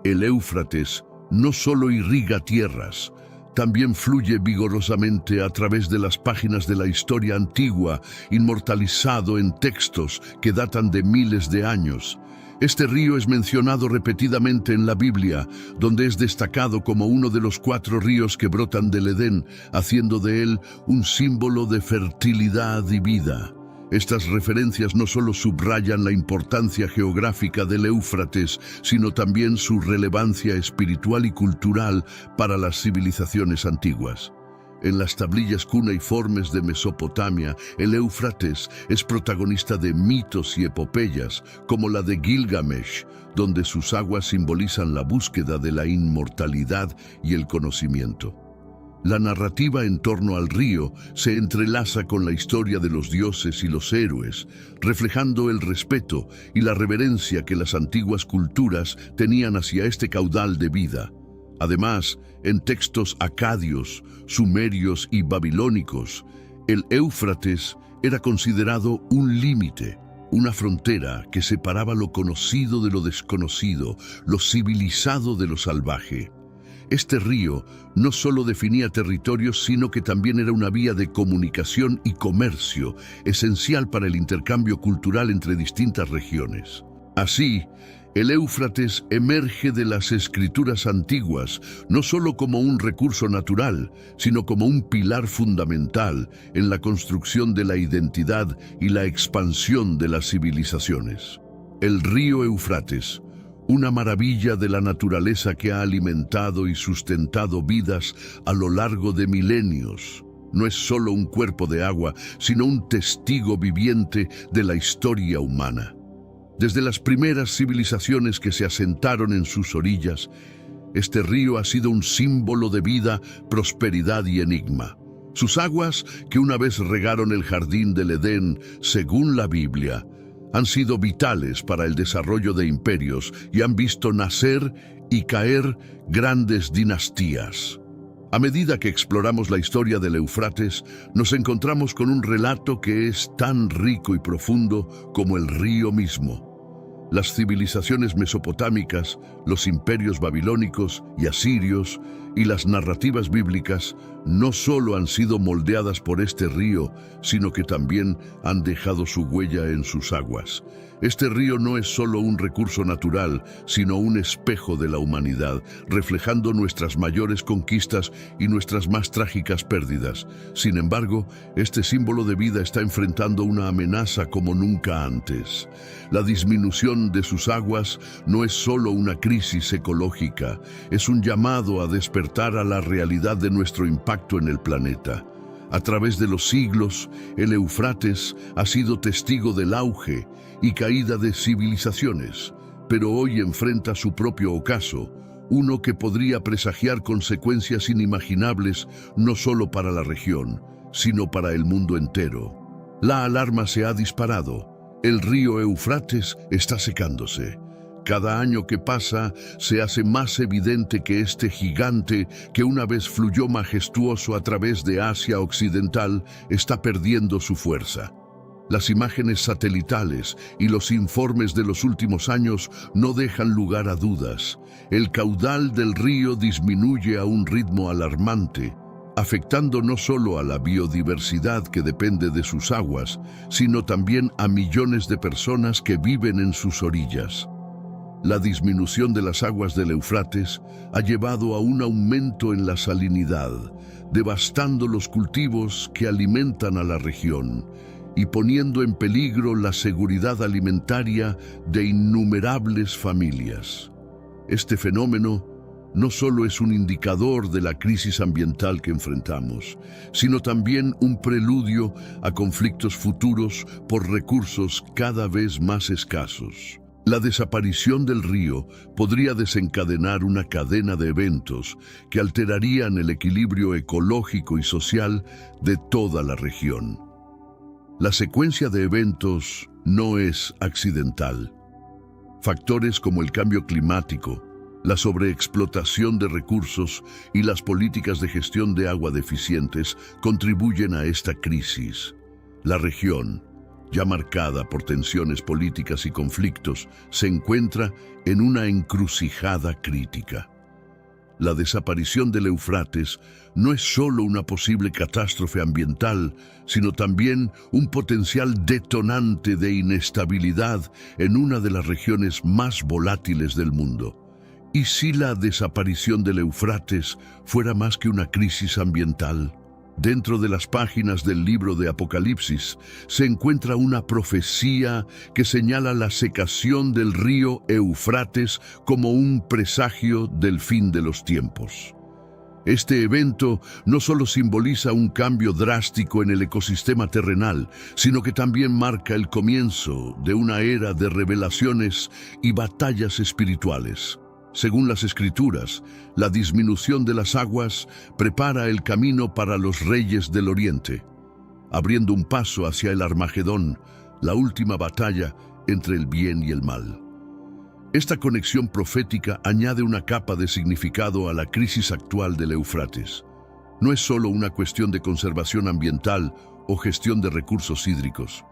El Éufrates no solo irriga tierras, también fluye vigorosamente a través de las páginas de la historia antigua, inmortalizado en textos que datan de miles de años. Este río es mencionado repetidamente en la Biblia, donde es destacado como uno de los 4 ríos que brotan del Edén, haciendo de él un símbolo de fertilidad y vida. Estas referencias no solo subrayan la importancia geográfica del Éufrates, sino también su relevancia espiritual y cultural para las civilizaciones antiguas. En las tablillas cuneiformes de Mesopotamia, el Éufrates es protagonista de mitos y epopeyas, como la de Gilgamesh, donde sus aguas simbolizan la búsqueda de la inmortalidad y el conocimiento. La narrativa en torno al río se entrelaza con la historia de los dioses y los héroes, reflejando el respeto y la reverencia que las antiguas culturas tenían hacia este caudal de vida. Además, en textos acadios, sumerios y babilónicos, el Éufrates era considerado un límite, una frontera que separaba lo conocido de lo desconocido, lo civilizado de lo salvaje. Este río no solo definía territorios, sino que también era una vía de comunicación y comercio, esencial para el intercambio cultural entre distintas regiones. Así, el Éufrates emerge de las escrituras antiguas, no solo como un recurso natural, sino como un pilar fundamental en la construcción de la identidad y la expansión de las civilizaciones. El río Éufrates, una maravilla de la naturaleza que ha alimentado y sustentado vidas a lo largo de milenios. No es solo un cuerpo de agua, sino un testigo viviente de la historia humana. Desde las primeras civilizaciones que se asentaron en sus orillas, este río ha sido un símbolo de vida, prosperidad y enigma. Sus aguas, que una vez regaron el jardín del Edén, según la Biblia, han sido vitales para el desarrollo de imperios y han visto nacer y caer grandes dinastías. A medida que exploramos la historia del Éufrates, nos encontramos con un relato que es tan rico y profundo como el río mismo. Las civilizaciones mesopotámicas, los imperios babilónicos y asirios y las narrativas bíblicas no solo han sido moldeadas por este río, sino que también han dejado su huella en sus aguas. Este río no es solo un recurso natural, sino un espejo de la humanidad, reflejando nuestras mayores conquistas y nuestras más trágicas pérdidas. Sin embargo, este símbolo de vida está enfrentando una amenaza como nunca antes. La disminución de sus aguas no es solo una crisis ecológica, es un llamado a despertar a la realidad de nuestro impacto en el planeta. A través de los siglos, el Éufrates ha sido testigo del auge y caída de civilizaciones, pero hoy enfrenta su propio ocaso, uno que podría presagiar consecuencias inimaginables no solo para la región, sino para el mundo entero. La alarma se ha disparado. El río Éufrates está secándose. Cada año que pasa se hace más evidente que este gigante, que una vez fluyó majestuoso a través de Asia Occidental, está perdiendo su fuerza. Las imágenes satelitales y los informes de los últimos años no dejan lugar a dudas. El caudal del río disminuye a un ritmo alarmante, afectando no solo a la biodiversidad que depende de sus aguas, sino también a millones de personas que viven en sus orillas. La disminución de las aguas del Éufrates ha llevado a un aumento en la salinidad, devastando los cultivos que alimentan a la región y poniendo en peligro la seguridad alimentaria de innumerables familias. Este fenómeno no solo es un indicador de la crisis ambiental que enfrentamos, sino también un preludio a conflictos futuros por recursos cada vez más escasos. La desaparición del río podría desencadenar una cadena de eventos que alterarían el equilibrio ecológico y social de toda la región. La secuencia de eventos no es accidental. Factores como el cambio climático, la sobreexplotación de recursos y las políticas de gestión de agua deficientes contribuyen a esta crisis. La región, ya marcada por tensiones políticas y conflictos, se encuentra en una encrucijada crítica. La desaparición del Éufrates no es solo una posible catástrofe ambiental, sino también un potencial detonante de inestabilidad en una de las regiones más volátiles del mundo. ¿Y si la desaparición del Éufrates fuera más que una crisis ambiental? Dentro de las páginas del libro de Apocalipsis se encuentra una profecía que señala la secación del río Éufrates como un presagio del fin de los tiempos. Este evento no solo simboliza un cambio drástico en el ecosistema terrenal, sino que también marca el comienzo de una era de revelaciones y batallas espirituales. Según las Escrituras, la disminución de las aguas prepara el camino para los reyes del Oriente, abriendo un paso hacia el Armagedón, la última batalla entre el bien y el mal. Esta conexión profética añade una capa de significado a la crisis actual del Éufrates. No es solo una cuestión de conservación ambiental o gestión de recursos hídricos.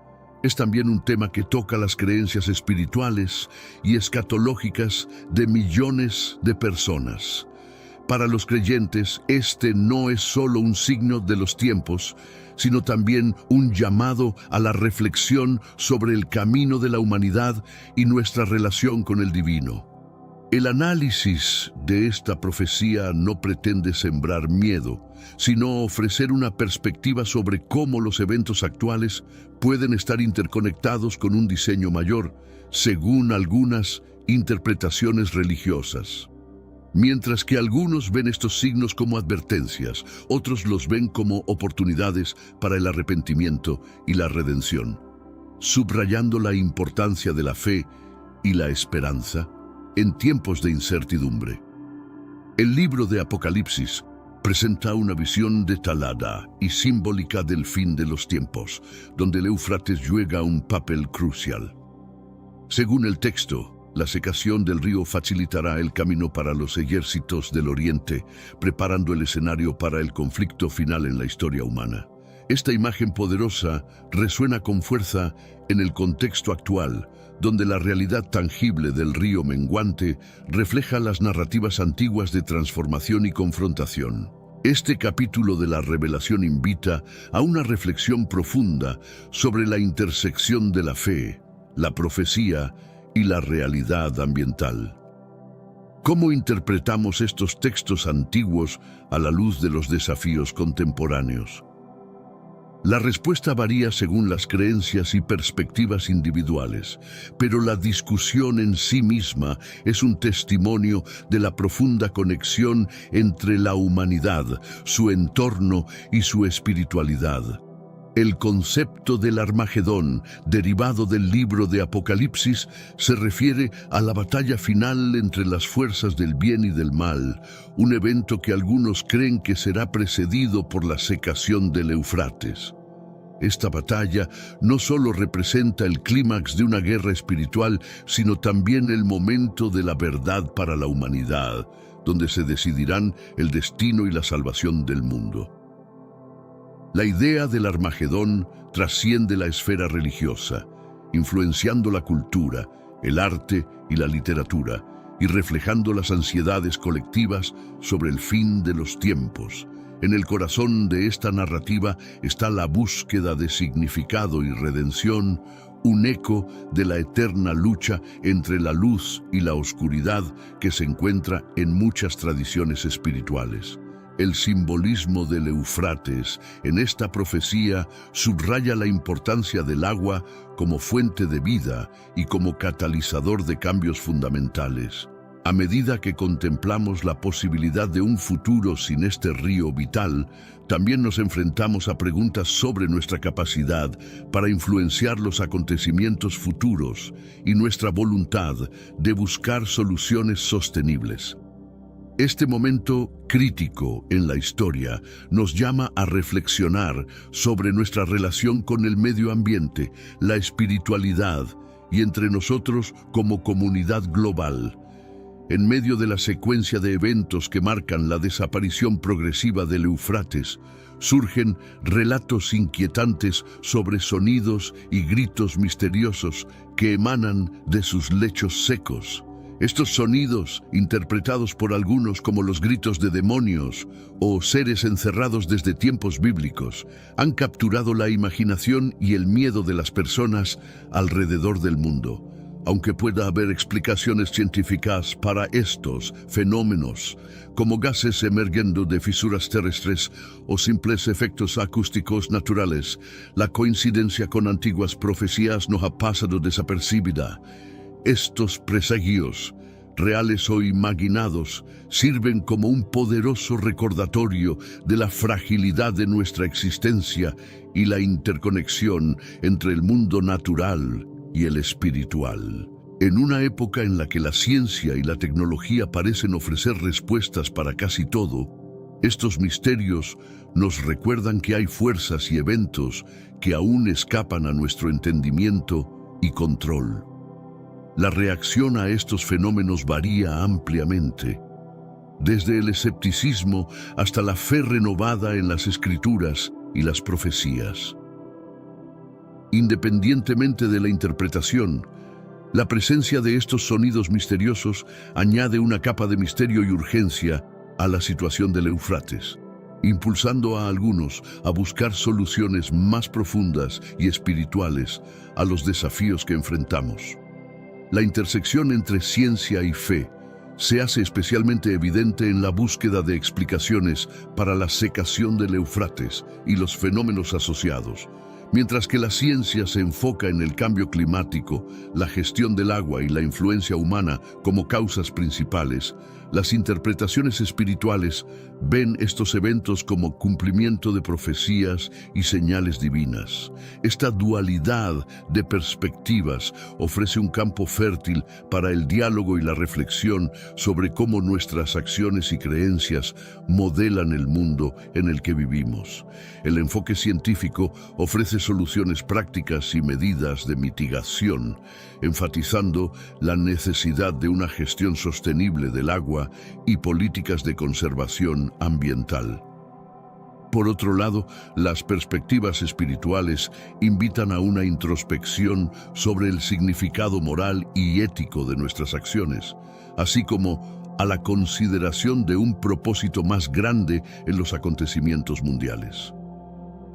Es también un tema que toca las creencias espirituales y escatológicas de millones de personas. Para los creyentes, este no es solo un signo de los tiempos, sino también un llamado a la reflexión sobre el camino de la humanidad y nuestra relación con el divino. El análisis de esta profecía no pretende sembrar miedo, sino ofrecer una perspectiva sobre cómo los eventos actuales pueden estar interconectados con un diseño mayor, según algunas interpretaciones religiosas. Mientras que algunos ven estos signos como advertencias, otros los ven como oportunidades para el arrepentimiento y la redención, subrayando la importancia de la fe y la esperanza en tiempos de incertidumbre. El libro de Apocalipsis presenta una visión detallada y simbólica del fin de los tiempos, donde el Éufrates juega un papel crucial. Según el texto, la secación del río facilitará el camino para los ejércitos del Oriente, preparando el escenario para el conflicto final en la historia humana. Esta imagen poderosa resuena con fuerza en el contexto actual, donde la realidad tangible del río menguante refleja las narrativas antiguas de transformación y confrontación. Este capítulo de la Revelación invita a una reflexión profunda sobre la intersección de la fe, la profecía y la realidad ambiental. ¿Cómo interpretamos estos textos antiguos a la luz de los desafíos contemporáneos? La respuesta varía según las creencias y perspectivas individuales, pero la discusión en sí misma es un testimonio de la profunda conexión entre la humanidad, su entorno y su espiritualidad. El concepto del Armagedón, derivado del libro de Apocalipsis, se refiere a la batalla final entre las fuerzas del bien y del mal, un evento que algunos creen que será precedido por la secación del Éufrates. Esta batalla no solo representa el clímax de una guerra espiritual, sino también el momento de la verdad para la humanidad, donde se decidirán el destino y la salvación del mundo. La idea del Armagedón trasciende la esfera religiosa, influenciando la cultura, el arte y la literatura, y reflejando las ansiedades colectivas sobre el fin de los tiempos. En el corazón de esta narrativa está la búsqueda de significado y redención, un eco de la eterna lucha entre la luz y la oscuridad que se encuentra en muchas tradiciones espirituales. El simbolismo del Éufrates en esta profecía subraya la importancia del agua como fuente de vida y como catalizador de cambios fundamentales. A medida que contemplamos la posibilidad de un futuro sin este río vital, también nos enfrentamos a preguntas sobre nuestra capacidad para influenciar los acontecimientos futuros y nuestra voluntad de buscar soluciones sostenibles. Este momento crítico en la historia nos llama a reflexionar sobre nuestra relación con el medio ambiente, la espiritualidad y entre nosotros como comunidad global. En medio de la secuencia de eventos que marcan la desaparición progresiva del Éufrates, surgen relatos inquietantes sobre sonidos y gritos misteriosos que emanan de sus lechos secos. Estos sonidos, interpretados por algunos como los gritos de demonios o seres encerrados desde tiempos bíblicos, han capturado la imaginación y el miedo de las personas alrededor del mundo. Aunque pueda haber explicaciones científicas para estos fenómenos, como gases emergiendo de fisuras terrestres o simples efectos acústicos naturales, la coincidencia con antiguas profecías no ha pasado desapercibida. Estos presagios, reales o imaginados, sirven como un poderoso recordatorio de la fragilidad de nuestra existencia y la interconexión entre el mundo natural y el espiritual. En una época en la que la ciencia y la tecnología parecen ofrecer respuestas para casi todo, estos misterios nos recuerdan que hay fuerzas y eventos que aún escapan a nuestro entendimiento y control. La reacción a estos fenómenos varía ampliamente, desde el escepticismo hasta la fe renovada en las Escrituras y las profecías. Independientemente de la interpretación, la presencia de estos sonidos misteriosos añade una capa de misterio y urgencia a la situación del Éufrates, impulsando a algunos a buscar soluciones más profundas y espirituales a los desafíos que enfrentamos. La intersección entre ciencia y fe se hace especialmente evidente en la búsqueda de explicaciones para la secación del Éufrates y los fenómenos asociados. Mientras que la ciencia se enfoca en el cambio climático, la gestión del agua y la influencia humana como causas principales, las interpretaciones espirituales ven estos eventos como cumplimiento de profecías y señales divinas. Esta dualidad de perspectivas ofrece un campo fértil para el diálogo y la reflexión sobre cómo nuestras acciones y creencias modelan el mundo en el que vivimos. El enfoque científico ofrece soluciones prácticas y medidas de mitigación, enfatizando la necesidad de una gestión sostenible del agua y políticas de conservación ambiental. Por otro lado, las perspectivas espirituales invitan a una introspección sobre el significado moral y ético de nuestras acciones, así como a la consideración de un propósito más grande en los acontecimientos mundiales.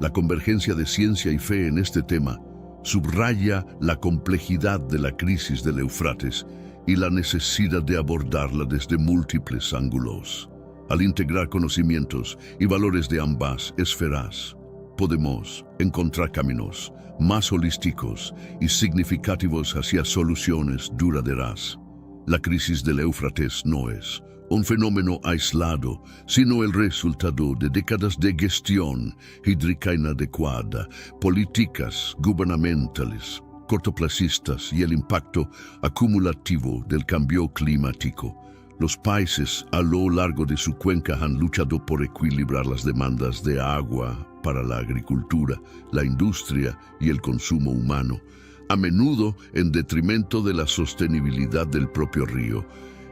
La convergencia de ciencia y fe en este tema subraya la complejidad de la crisis del Éufrates y la necesidad de abordarla desde múltiples ángulos. Al integrar conocimientos y valores de ambas esferas, podemos encontrar caminos más holísticos y significativos hacia soluciones duraderas. La crisis del Éufrates no es un fenómeno aislado, sino el resultado de décadas de gestión hídrica inadecuada, políticas gubernamentales cortoplacistas y el impacto acumulativo del cambio climático. Los países a lo largo de su cuenca han luchado por equilibrar las demandas de agua para la agricultura, la industria y el consumo humano, a menudo en detrimento de la sostenibilidad del propio río.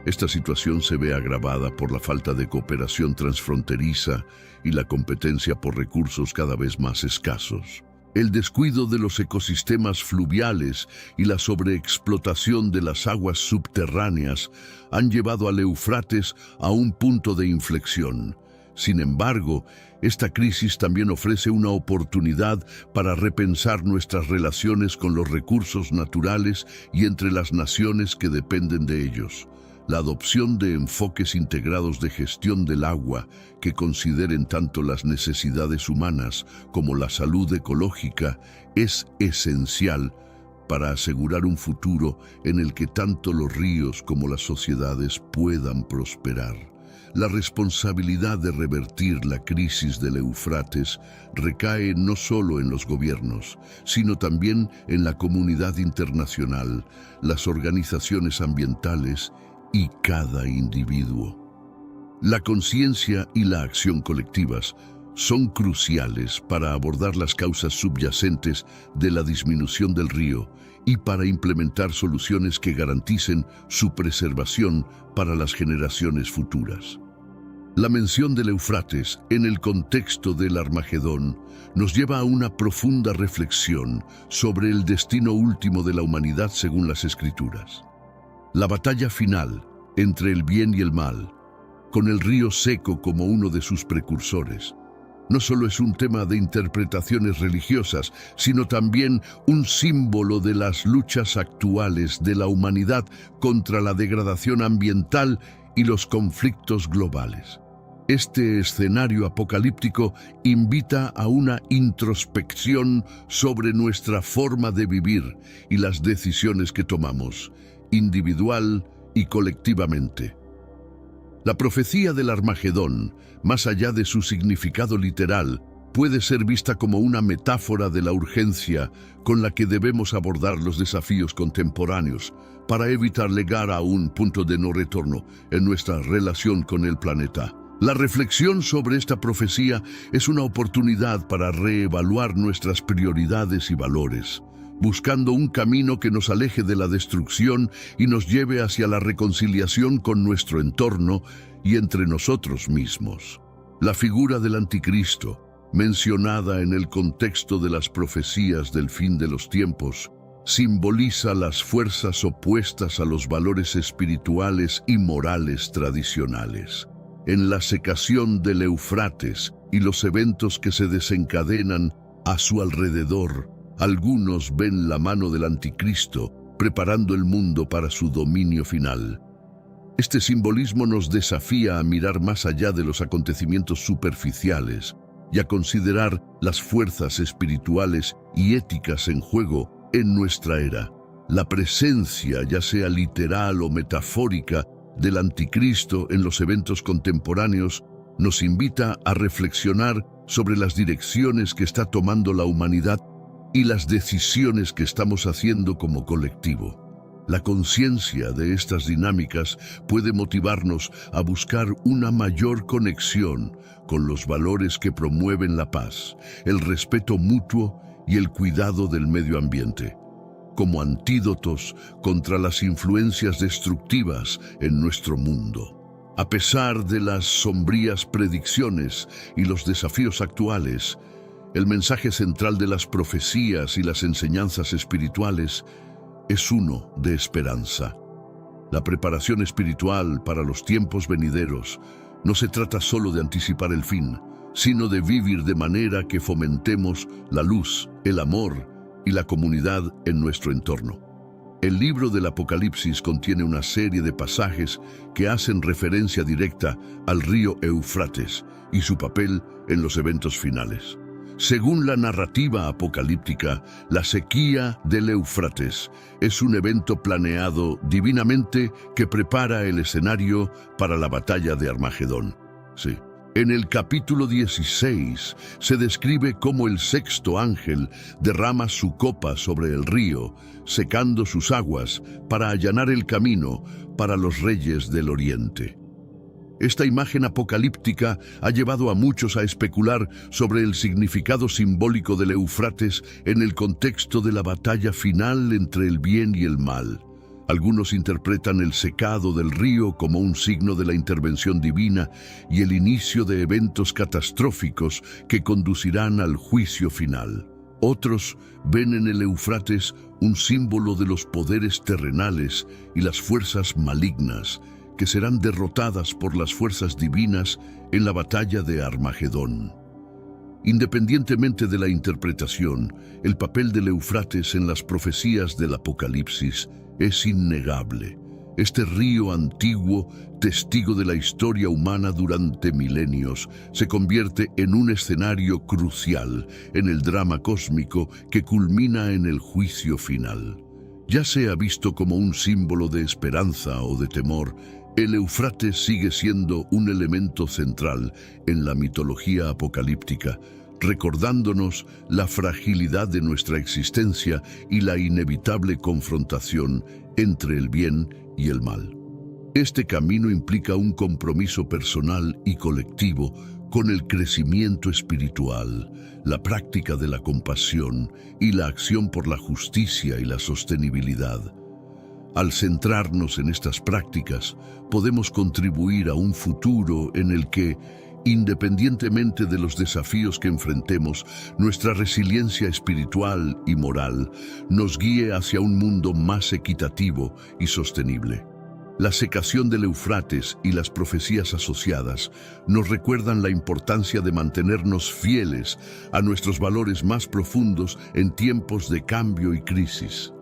Esta situación se ve agravada por la falta de cooperación transfronteriza y la competencia por recursos cada vez más escasos. El descuido de los ecosistemas fluviales y la sobreexplotación de las aguas subterráneas han llevado al Éufrates a un punto de inflexión. Sin embargo, esta crisis también ofrece una oportunidad para repensar nuestras relaciones con los recursos naturales y entre las naciones que dependen de ellos. La adopción de enfoques integrados de gestión del agua que consideren tanto las necesidades humanas como la salud ecológica es esencial para asegurar un futuro en el que tanto los ríos como las sociedades puedan prosperar. La responsabilidad de revertir la crisis del Éufrates recae no solo en los gobiernos, sino también en la comunidad internacional, las organizaciones ambientales y cada individuo. La conciencia y la acción colectivas son cruciales para abordar las causas subyacentes de la disminución del río y para implementar soluciones que garanticen su preservación para las generaciones futuras. La mención del Éufrates en el contexto del Armagedón nos lleva a una profunda reflexión sobre el destino último de la humanidad según las Escrituras. La batalla final entre el bien y el mal, con el río seco como uno de sus precursores, no solo es un tema de interpretaciones religiosas, sino también un símbolo de las luchas actuales de la humanidad contra la degradación ambiental y los conflictos globales. Este escenario apocalíptico invita a una introspección sobre nuestra forma de vivir y las decisiones que tomamos, individual y colectivamente. La profecía del Armagedón, más allá de su significado literal, puede ser vista como una metáfora de la urgencia con la que debemos abordar los desafíos contemporáneos para evitar llegar a un punto de no retorno en nuestra relación con el planeta. La reflexión sobre esta profecía es una oportunidad para reevaluar nuestras prioridades y valores, buscando un camino que nos aleje de la destrucción y nos lleve hacia la reconciliación con nuestro entorno y entre nosotros mismos. La figura del Anticristo, mencionada en el contexto de las profecías del fin de los tiempos, simboliza las fuerzas opuestas a los valores espirituales y morales tradicionales. En la secación del Éufrates y los eventos que se desencadenan a su alrededor, algunos ven la mano del Anticristo preparando el mundo para su dominio final. Este simbolismo nos desafía a mirar más allá de los acontecimientos superficiales y a considerar las fuerzas espirituales y éticas en juego en nuestra era. La presencia, ya sea literal o metafórica, del Anticristo en los eventos contemporáneos nos invita a reflexionar sobre las direcciones que está tomando la humanidad y las decisiones que estamos haciendo como colectivo. La conciencia de estas dinámicas puede motivarnos a buscar una mayor conexión con los valores que promueven la paz, el respeto mutuo y el cuidado del medio ambiente, como antídotos contra las influencias destructivas en nuestro mundo. A pesar de las sombrías predicciones y los desafíos actuales, el mensaje central de las profecías y las enseñanzas espirituales es uno de esperanza. La preparación espiritual para los tiempos venideros no se trata solo de anticipar el fin, sino de vivir de manera que fomentemos la luz, el amor y la comunidad en nuestro entorno. El libro del Apocalipsis contiene una serie de pasajes que hacen referencia directa al río Éufrates y su papel en los eventos finales. Según la narrativa apocalíptica, la sequía del Éufrates es un evento planeado divinamente que prepara el escenario para la batalla de Armagedón. Sí. En el capítulo 16 se describe cómo el sexto ángel derrama su copa sobre el río, secando sus aguas para allanar el camino para los reyes del oriente. Esta imagen apocalíptica ha llevado a muchos a especular sobre el significado simbólico del Éufrates en el contexto de la batalla final entre el bien y el mal. Algunos interpretan el secado del río como un signo de la intervención divina y el inicio de eventos catastróficos que conducirán al juicio final. Otros ven en el Éufrates un símbolo de los poderes terrenales y las fuerzas malignas que serán derrotadas por las fuerzas divinas en la batalla de Armagedón. Independientemente de la interpretación, el papel del Éufrates en las profecías del Apocalipsis es innegable. Este río antiguo, testigo de la historia humana durante milenios, se convierte en un escenario crucial en el drama cósmico que culmina en el juicio final. Ya sea visto como un símbolo de esperanza o de temor, el Éufrates sigue siendo un elemento central en la mitología apocalíptica, recordándonos la fragilidad de nuestra existencia y la inevitable confrontación entre el bien y el mal. Este camino implica un compromiso personal y colectivo con el crecimiento espiritual, la práctica de la compasión y la acción por la justicia y la sostenibilidad. Al centrarnos en estas prácticas, podemos contribuir a un futuro en el que, independientemente de los desafíos que enfrentemos, nuestra resiliencia espiritual y moral nos guíe hacia un mundo más equitativo y sostenible. La secación del Éufrates y las profecías asociadas nos recuerdan la importancia de mantenernos fieles a nuestros valores más profundos en tiempos de cambio y crisis.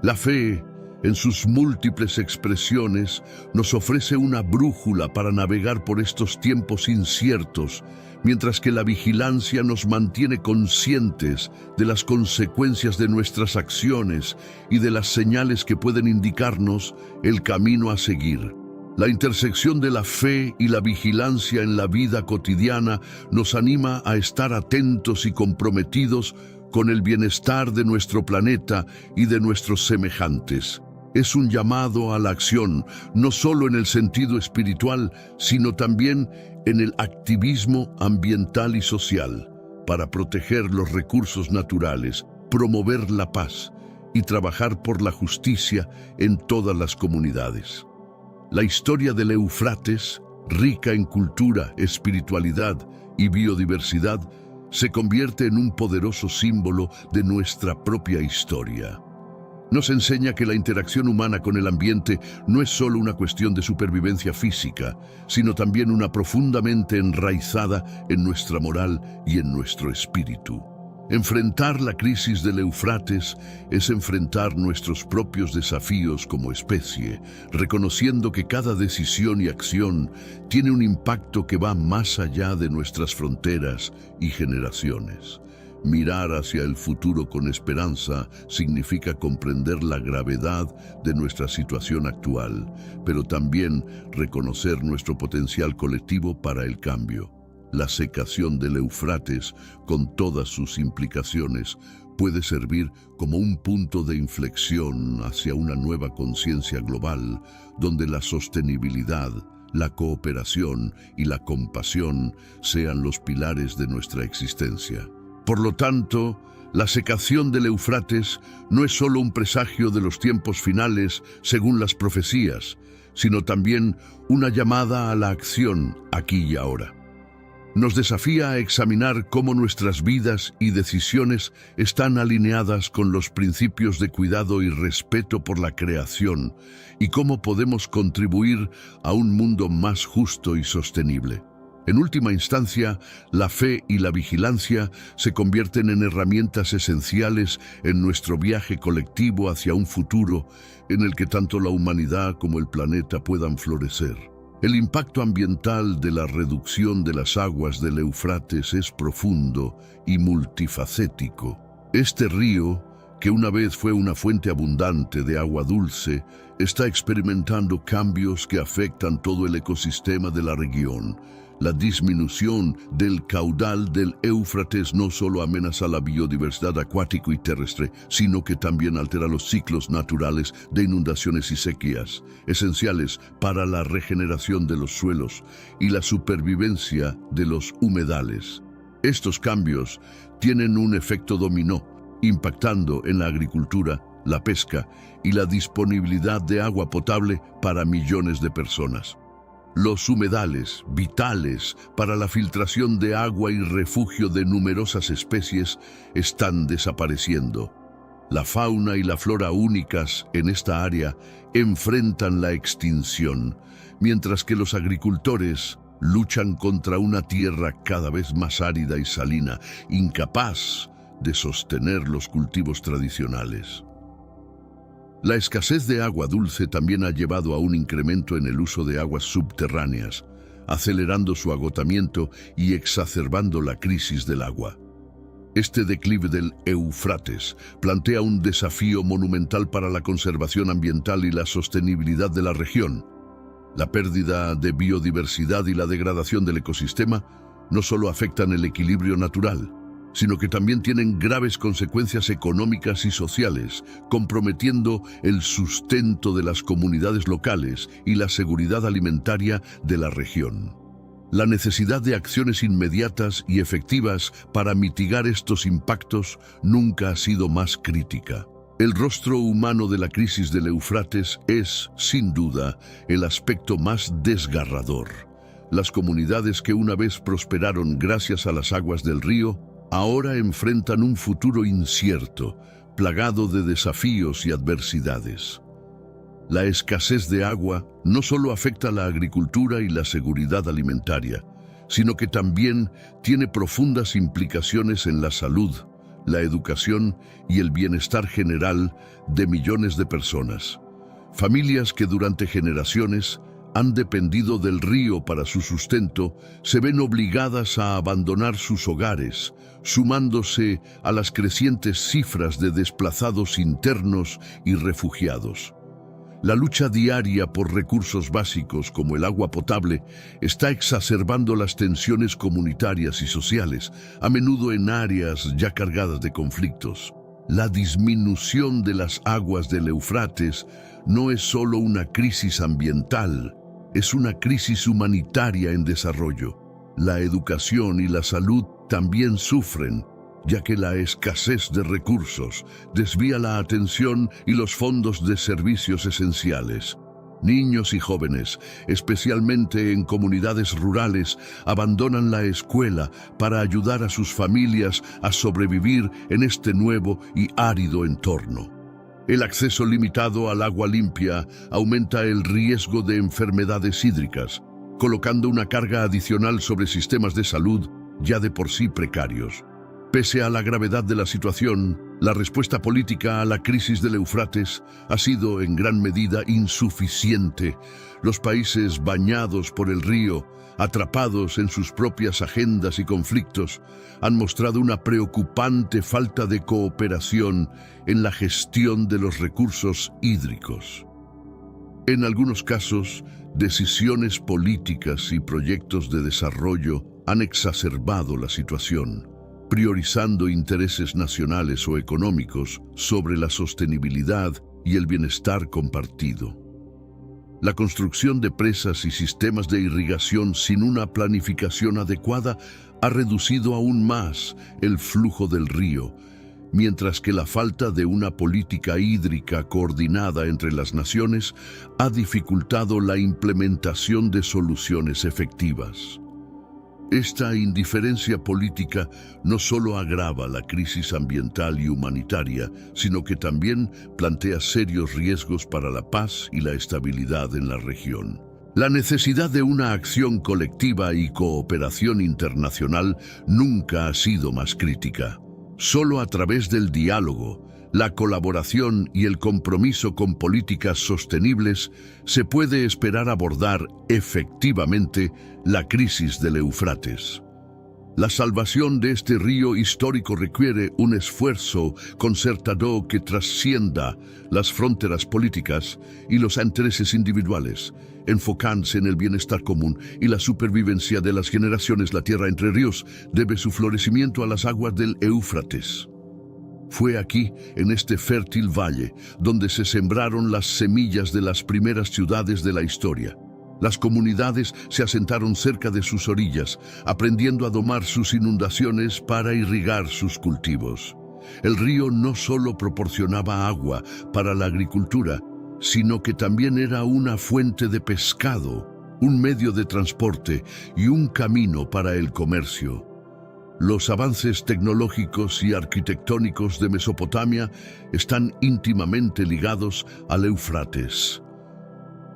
La fe, en sus múltiples expresiones, nos ofrece una brújula para navegar por estos tiempos inciertos, mientras que la vigilancia nos mantiene conscientes de las consecuencias de nuestras acciones y de las señales que pueden indicarnos el camino a seguir. La intersección de la fe y la vigilancia en la vida cotidiana nos anima a estar atentos y comprometidos con el bienestar de nuestro planeta y de nuestros semejantes. Es un llamado a la acción, no solo en el sentido espiritual, sino también en el activismo ambiental y social, para proteger los recursos naturales, promover la paz y trabajar por la justicia en todas las comunidades. La historia del Éufrates, rica en cultura, espiritualidad y biodiversidad, se convierte en un poderoso símbolo de nuestra propia historia. Nos enseña que la interacción humana con el ambiente no es solo una cuestión de supervivencia física, sino también una profundamente enraizada en nuestra moral y en nuestro espíritu. Enfrentar la crisis del Éufrates es enfrentar nuestros propios desafíos como especie, reconociendo que cada decisión y acción tiene un impacto que va más allá de nuestras fronteras y generaciones. Mirar hacia el futuro con esperanza significa comprender la gravedad de nuestra situación actual, pero también reconocer nuestro potencial colectivo para el cambio. La secación del Éufrates, con todas sus implicaciones, puede servir como un punto de inflexión hacia una nueva conciencia global, donde la sostenibilidad, la cooperación y la compasión sean los pilares de nuestra existencia. Por lo tanto, la secación del Éufrates no es solo un presagio de los tiempos finales según las profecías, sino también una llamada a la acción aquí y ahora. Nos desafía a examinar cómo nuestras vidas y decisiones están alineadas con los principios de cuidado y respeto por la creación y cómo podemos contribuir a un mundo más justo y sostenible. En última instancia, la fe y la vigilancia se convierten en herramientas esenciales en nuestro viaje colectivo hacia un futuro en el que tanto la humanidad como el planeta puedan florecer. El impacto ambiental de la reducción de las aguas del Éufrates es profundo y multifacético. Este río, que una vez fue una fuente abundante de agua dulce, está experimentando cambios que afectan todo el ecosistema de la región. La disminución del caudal del Éufrates no solo amenaza la biodiversidad acuática y terrestre, sino que también altera los ciclos naturales de inundaciones y sequías, esenciales para la regeneración de los suelos y la supervivencia de los humedales. Estos cambios tienen un efecto dominó, impactando en la agricultura, la pesca y la disponibilidad de agua potable para millones de personas. Los humedales, vitales para la filtración de agua y refugio de numerosas especies, están desapareciendo. La fauna y la flora únicas en esta área enfrentan la extinción, mientras que los agricultores luchan contra una tierra cada vez más árida y salina, incapaz de sostener los cultivos tradicionales. La escasez de agua dulce también ha llevado a un incremento en el uso de aguas subterráneas, acelerando su agotamiento y exacerbando la crisis del agua. Este declive del Éufrates plantea un desafío monumental para la conservación ambiental y la sostenibilidad de la región. La pérdida de biodiversidad y la degradación del ecosistema no solo afectan el equilibrio natural, sino que también tienen graves consecuencias económicas y sociales, comprometiendo el sustento de las comunidades locales y la seguridad alimentaria de la región. La necesidad de acciones inmediatas y efectivas para mitigar estos impactos nunca ha sido más crítica. El rostro humano de la crisis del Éufrates es, sin duda, el aspecto más desgarrador. Las comunidades que una vez prosperaron gracias a las aguas del río, ahora enfrentan un futuro incierto, plagado de desafíos y adversidades. La escasez de agua no solo afecta a la agricultura y la seguridad alimentaria, sino que también tiene profundas implicaciones en la salud, la educación y el bienestar general de millones de personas. Familias que durante generaciones han dependido del río para su sustento se ven obligadas a abandonar sus hogares, sumándose a las crecientes cifras de desplazados internos y refugiados. La lucha diaria por recursos básicos como el agua potable está exacerbando las tensiones comunitarias y sociales, a menudo en áreas ya cargadas de conflictos. La disminución de las aguas del Éufrates no es solo una crisis ambiental, es una crisis humanitaria en desarrollo. La educación y la salud también sufren, ya que la escasez de recursos desvía la atención y los fondos de servicios esenciales. Niños y jóvenes, especialmente en comunidades rurales, abandonan la escuela para ayudar a sus familias a sobrevivir en este nuevo y árido entorno. El acceso limitado al agua limpia aumenta el riesgo de enfermedades hídricas, colocando una carga adicional sobre sistemas de salud ya de por sí precarios. Pese a la gravedad de la situación, la respuesta política a la crisis del Éufrates ha sido en gran medida insuficiente. Los países bañados por el río, atrapados en sus propias agendas y conflictos, han mostrado una preocupante falta de cooperación en la gestión de los recursos hídricos. En algunos casos, decisiones políticas y proyectos de desarrollo han exacerbado la situación, priorizando intereses nacionales o económicos sobre la sostenibilidad y el bienestar compartido. La construcción de presas y sistemas de irrigación sin una planificación adecuada ha reducido aún más el flujo del río, mientras que la falta de una política hídrica coordinada entre las naciones ha dificultado la implementación de soluciones efectivas. Esta indiferencia política no solo agrava la crisis ambiental y humanitaria, sino que también plantea serios riesgos para la paz y la estabilidad en la región. La necesidad de una acción colectiva y cooperación internacional nunca ha sido más crítica. Solo a través del diálogo, la colaboración y el compromiso con políticas sostenibles se puede esperar abordar efectivamente la crisis del Éufrates. La salvación de este río histórico requiere un esfuerzo concertado que trascienda las fronteras políticas y los intereses individuales, enfocándose en el bienestar común y la supervivencia de las generaciones. La tierra entre ríos debe su florecimiento a las aguas del Éufrates. Fue aquí, en este fértil valle, donde se sembraron las semillas de las primeras ciudades de la historia. Las comunidades se asentaron cerca de sus orillas, aprendiendo a domar sus inundaciones para irrigar sus cultivos. El río no solo proporcionaba agua para la agricultura, sino que también era una fuente de pescado, un medio de transporte y un camino para el comercio. Los avances tecnológicos y arquitectónicos de Mesopotamia están íntimamente ligados al Éufrates.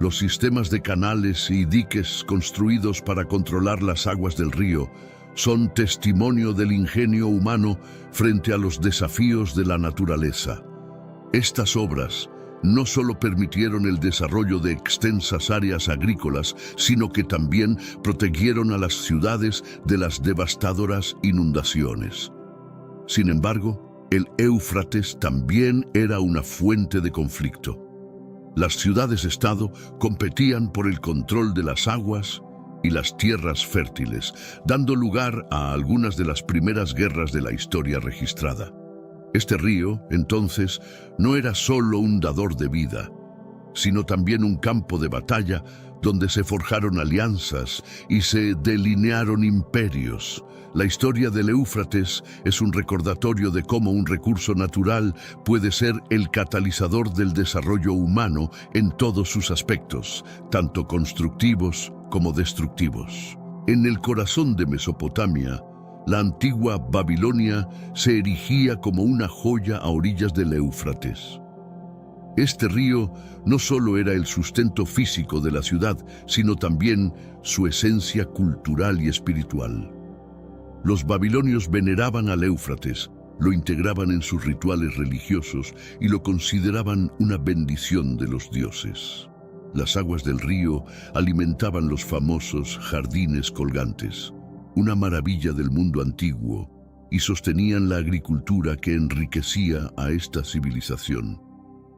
Los sistemas de canales y diques construidos para controlar las aguas del río son testimonio del ingenio humano frente a los desafíos de la naturaleza. Estas obras no solo permitieron el desarrollo de extensas áreas agrícolas, sino que también protegieron a las ciudades de las devastadoras inundaciones. Sin embargo, el Éufrates también era una fuente de conflicto. Las ciudades-estado competían por el control de las aguas y las tierras fértiles, dando lugar a algunas de las primeras guerras de la historia registrada. Este río, entonces, no era solo un dador de vida, sino también un campo de batalla donde se forjaron alianzas y se delinearon imperios. La historia del Éufrates es un recordatorio de cómo un recurso natural puede ser el catalizador del desarrollo humano en todos sus aspectos, tanto constructivos como destructivos. En el corazón de Mesopotamia, la antigua Babilonia se erigía como una joya a orillas del Éufrates. Este río no solo era el sustento físico de la ciudad, sino también su esencia cultural y espiritual. Los babilonios veneraban al Éufrates, lo integraban en sus rituales religiosos y lo consideraban una bendición de los dioses. Las aguas del río alimentaban los famosos jardines colgantes, una maravilla del mundo antiguo, y sostenían la agricultura que enriquecía a esta civilización.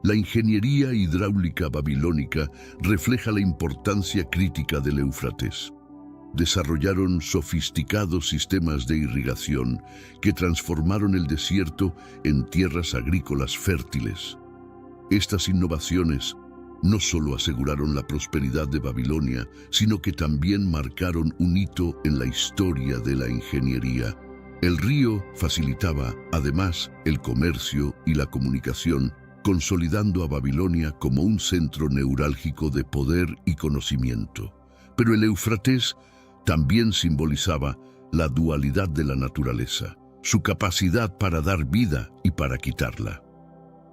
La ingeniería hidráulica babilónica refleja la importancia crítica del Éufrates. Desarrollaron sofisticados sistemas de irrigación que transformaron el desierto en tierras agrícolas fértiles. Estas innovaciones no solo aseguraron la prosperidad de Babilonia, sino que también marcaron un hito en la historia de la ingeniería. El río facilitaba, además, el comercio y la comunicación, consolidando a Babilonia como un centro neurálgico de poder y conocimiento. Pero el Éufrates también simbolizaba la dualidad de la naturaleza, su capacidad para dar vida y para quitarla.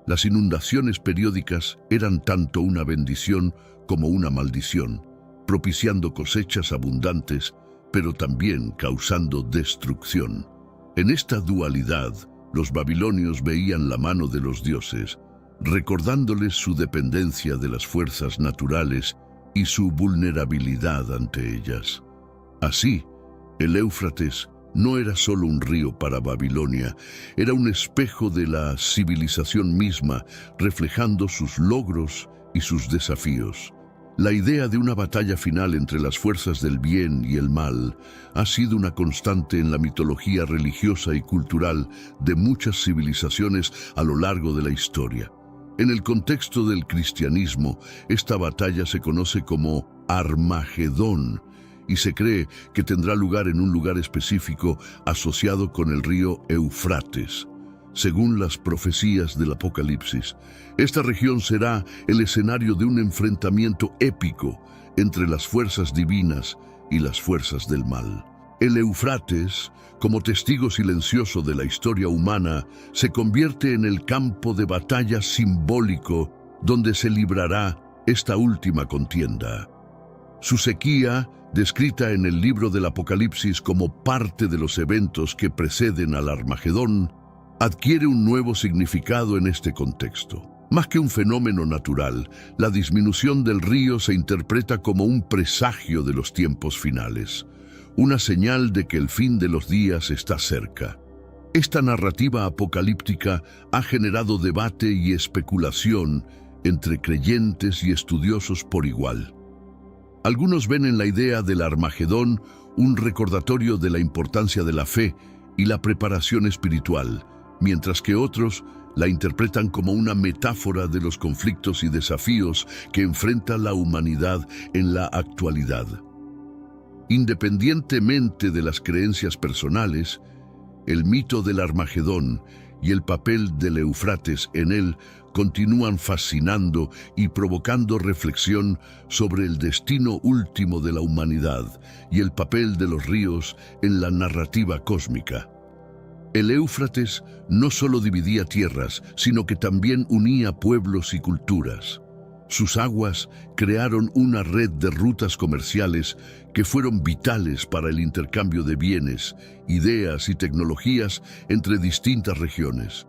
Las inundaciones periódicas eran tanto una bendición como una maldición, propiciando cosechas abundantes, pero también causando destrucción. En esta dualidad, los babilonios veían la mano de los dioses, recordándoles su dependencia de las fuerzas naturales y su vulnerabilidad ante ellas. Así, el Éufrates no era solo un río para Babilonia, era un espejo de la civilización misma, reflejando sus logros y sus desafíos. La idea de una batalla final entre las fuerzas del bien y el mal ha sido una constante en la mitología religiosa y cultural de muchas civilizaciones a lo largo de la historia. En el contexto del cristianismo, esta batalla se conoce como Armagedón, y se cree que tendrá lugar en un lugar específico asociado con el río Éufrates. Según las profecías del Apocalipsis, esta región será el escenario de un enfrentamiento épico entre las fuerzas divinas y las fuerzas del mal. El Éufrates, como testigo silencioso de la historia humana, se convierte en el campo de batalla simbólico donde se librará esta última contienda. Su sequía, descrita en el libro del Apocalipsis como parte de los eventos que preceden al Armagedón, adquiere un nuevo significado en este contexto. Más que un fenómeno natural, la disminución del río se interpreta como un presagio de los tiempos finales, una señal de que el fin de los días está cerca. Esta narrativa apocalíptica ha generado debate y especulación entre creyentes y estudiosos por igual. Algunos ven en la idea del Armagedón un recordatorio de la importancia de la fe y la preparación espiritual, mientras que otros la interpretan como una metáfora de los conflictos y desafíos que enfrenta la humanidad en la actualidad. Independientemente de las creencias personales, el mito del Armagedón y el papel del Éufrates en él continúan fascinando y provocando reflexión sobre el destino último de la humanidad y el papel de los ríos en la narrativa cósmica. El Éufrates no solo dividía tierras, sino que también unía pueblos y culturas. Sus aguas crearon una red de rutas comerciales que fueron vitales para el intercambio de bienes, ideas y tecnologías entre distintas regiones.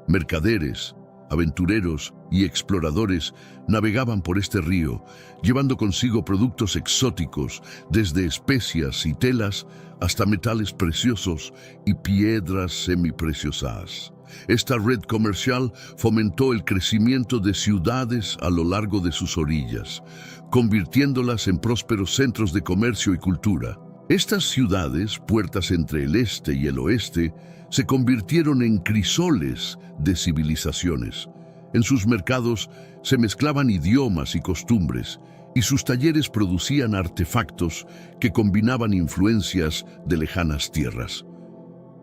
Mercaderes, aventureros y exploradores navegaban por este río, llevando consigo productos exóticos, desde especias y telas hasta metales preciosos y piedras semipreciosas. Esta red comercial fomentó el crecimiento de ciudades a lo largo de sus orillas, convirtiéndolas en prósperos centros de comercio y cultura. Estas ciudades, puertas entre el este y el oeste, se convirtieron en crisoles de civilizaciones. En sus mercados se mezclaban idiomas y costumbres, y sus talleres producían artefactos que combinaban influencias de lejanas tierras.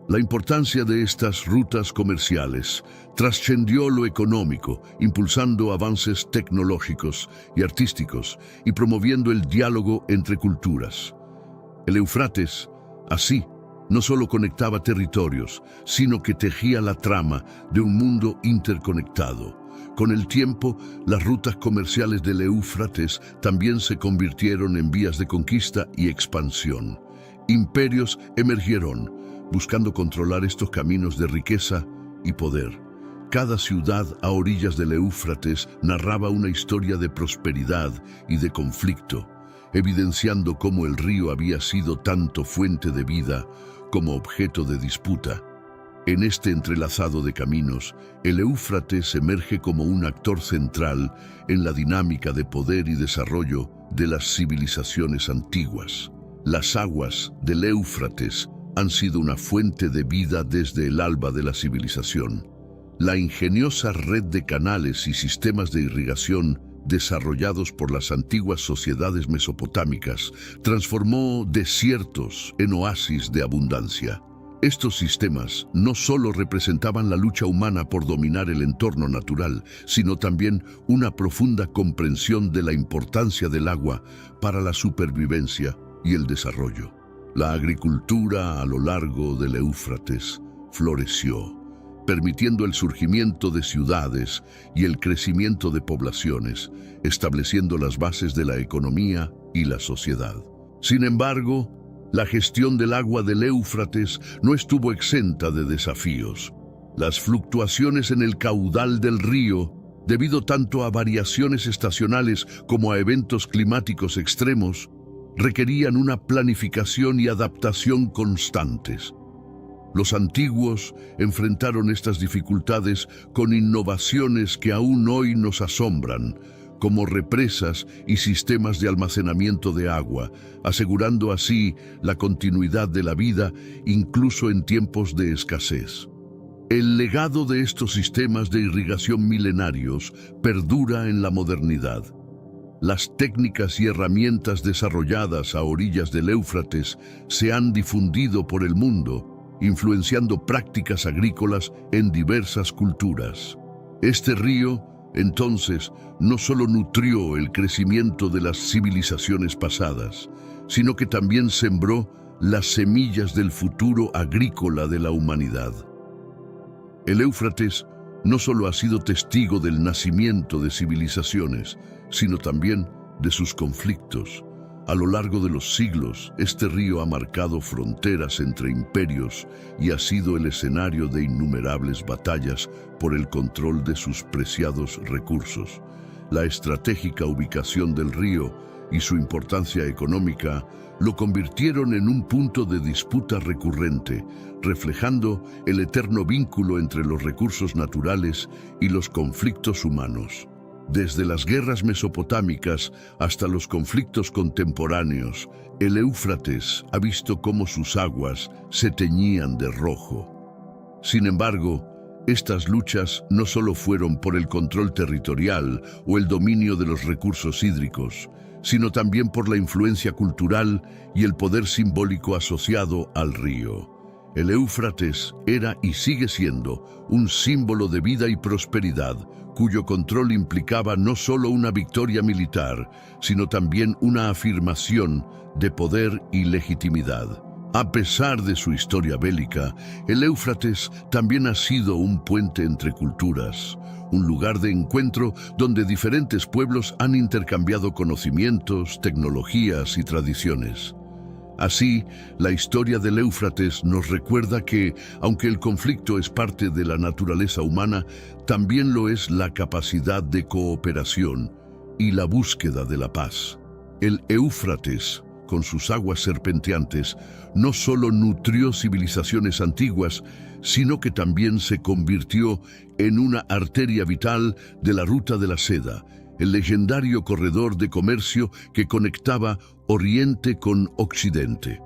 La importancia de estas rutas comerciales trascendió lo económico, impulsando avances tecnológicos y artísticos y promoviendo el diálogo entre culturas. El Éufrates, así, no solo conectaba territorios, sino que tejía la trama de un mundo interconectado. Con el tiempo, las rutas comerciales del Éufrates también se convirtieron en vías de conquista y expansión. Imperios emergieron, buscando controlar estos caminos de riqueza y poder. Cada ciudad a orillas del Éufrates narraba una historia de prosperidad y de conflicto, evidenciando cómo el río había sido tanto fuente de vida como objeto de disputa. En este entrelazado de caminos, el Éufrates emerge como un actor central en la dinámica de poder y desarrollo de las civilizaciones antiguas. Las aguas del Éufrates han sido una fuente de vida desde el alba de la civilización. La ingeniosa red de canales y sistemas de irrigación desarrollados por las antiguas sociedades mesopotámicas transformó desiertos en oasis de abundancia. Estos sistemas no solo representaban la lucha humana por dominar el entorno natural, sino también una profunda comprensión de la importancia del agua para la supervivencia y el desarrollo. La agricultura a lo largo del Éufrates floreció, permitiendo el surgimiento de ciudades y el crecimiento de poblaciones, estableciendo las bases de la economía y la sociedad. Sin embargo, la gestión del agua del Éufrates no estuvo exenta de desafíos. Las fluctuaciones en el caudal del río, debido tanto a variaciones estacionales como a eventos climáticos extremos, requerían una planificación y adaptación constantes. Los antiguos enfrentaron estas dificultades con innovaciones que aún hoy nos asombran, como represas y sistemas de almacenamiento de agua, asegurando así la continuidad de la vida incluso en tiempos de escasez. El legado de estos sistemas de irrigación milenarios perdura en la modernidad. Las técnicas y herramientas desarrolladas a orillas del Éufrates se han difundido por el mundo, influenciando prácticas agrícolas en diversas culturas. Este río, entonces, no solo nutrió el crecimiento de las civilizaciones pasadas, sino que también sembró las semillas del futuro agrícola de la humanidad. El Éufrates no solo ha sido testigo del nacimiento de civilizaciones, sino también de sus conflictos. A lo largo de los siglos, este río ha marcado fronteras entre imperios y ha sido el escenario de innumerables batallas por el control de sus preciados recursos. La estratégica ubicación del río y su importancia económica lo convirtieron en un punto de disputa recurrente, reflejando el eterno vínculo entre los recursos naturales y los conflictos humanos. Desde las guerras mesopotámicas hasta los conflictos contemporáneos, el Éufrates ha visto cómo sus aguas se teñían de rojo. Sin embargo, estas luchas no solo fueron por el control territorial o el dominio de los recursos hídricos, sino también por la influencia cultural y el poder simbólico asociado al río. El Éufrates era y sigue siendo un símbolo de vida y prosperidad, cuyo control implicaba no solo una victoria militar, sino también una afirmación de poder y legitimidad. A pesar de su historia bélica, el Éufrates también ha sido un puente entre culturas, un lugar de encuentro donde diferentes pueblos han intercambiado conocimientos, tecnologías y tradiciones. Así, la historia del Éufrates nos recuerda que, aunque el conflicto es parte de la naturaleza humana, también lo es la capacidad de cooperación y la búsqueda de la paz. El Éufrates, con sus aguas serpenteantes, no solo nutrió civilizaciones antiguas, sino que también se convirtió en una arteria vital de la Ruta de la Seda, el legendario corredor de comercio que conectaba Oriente con Occidente.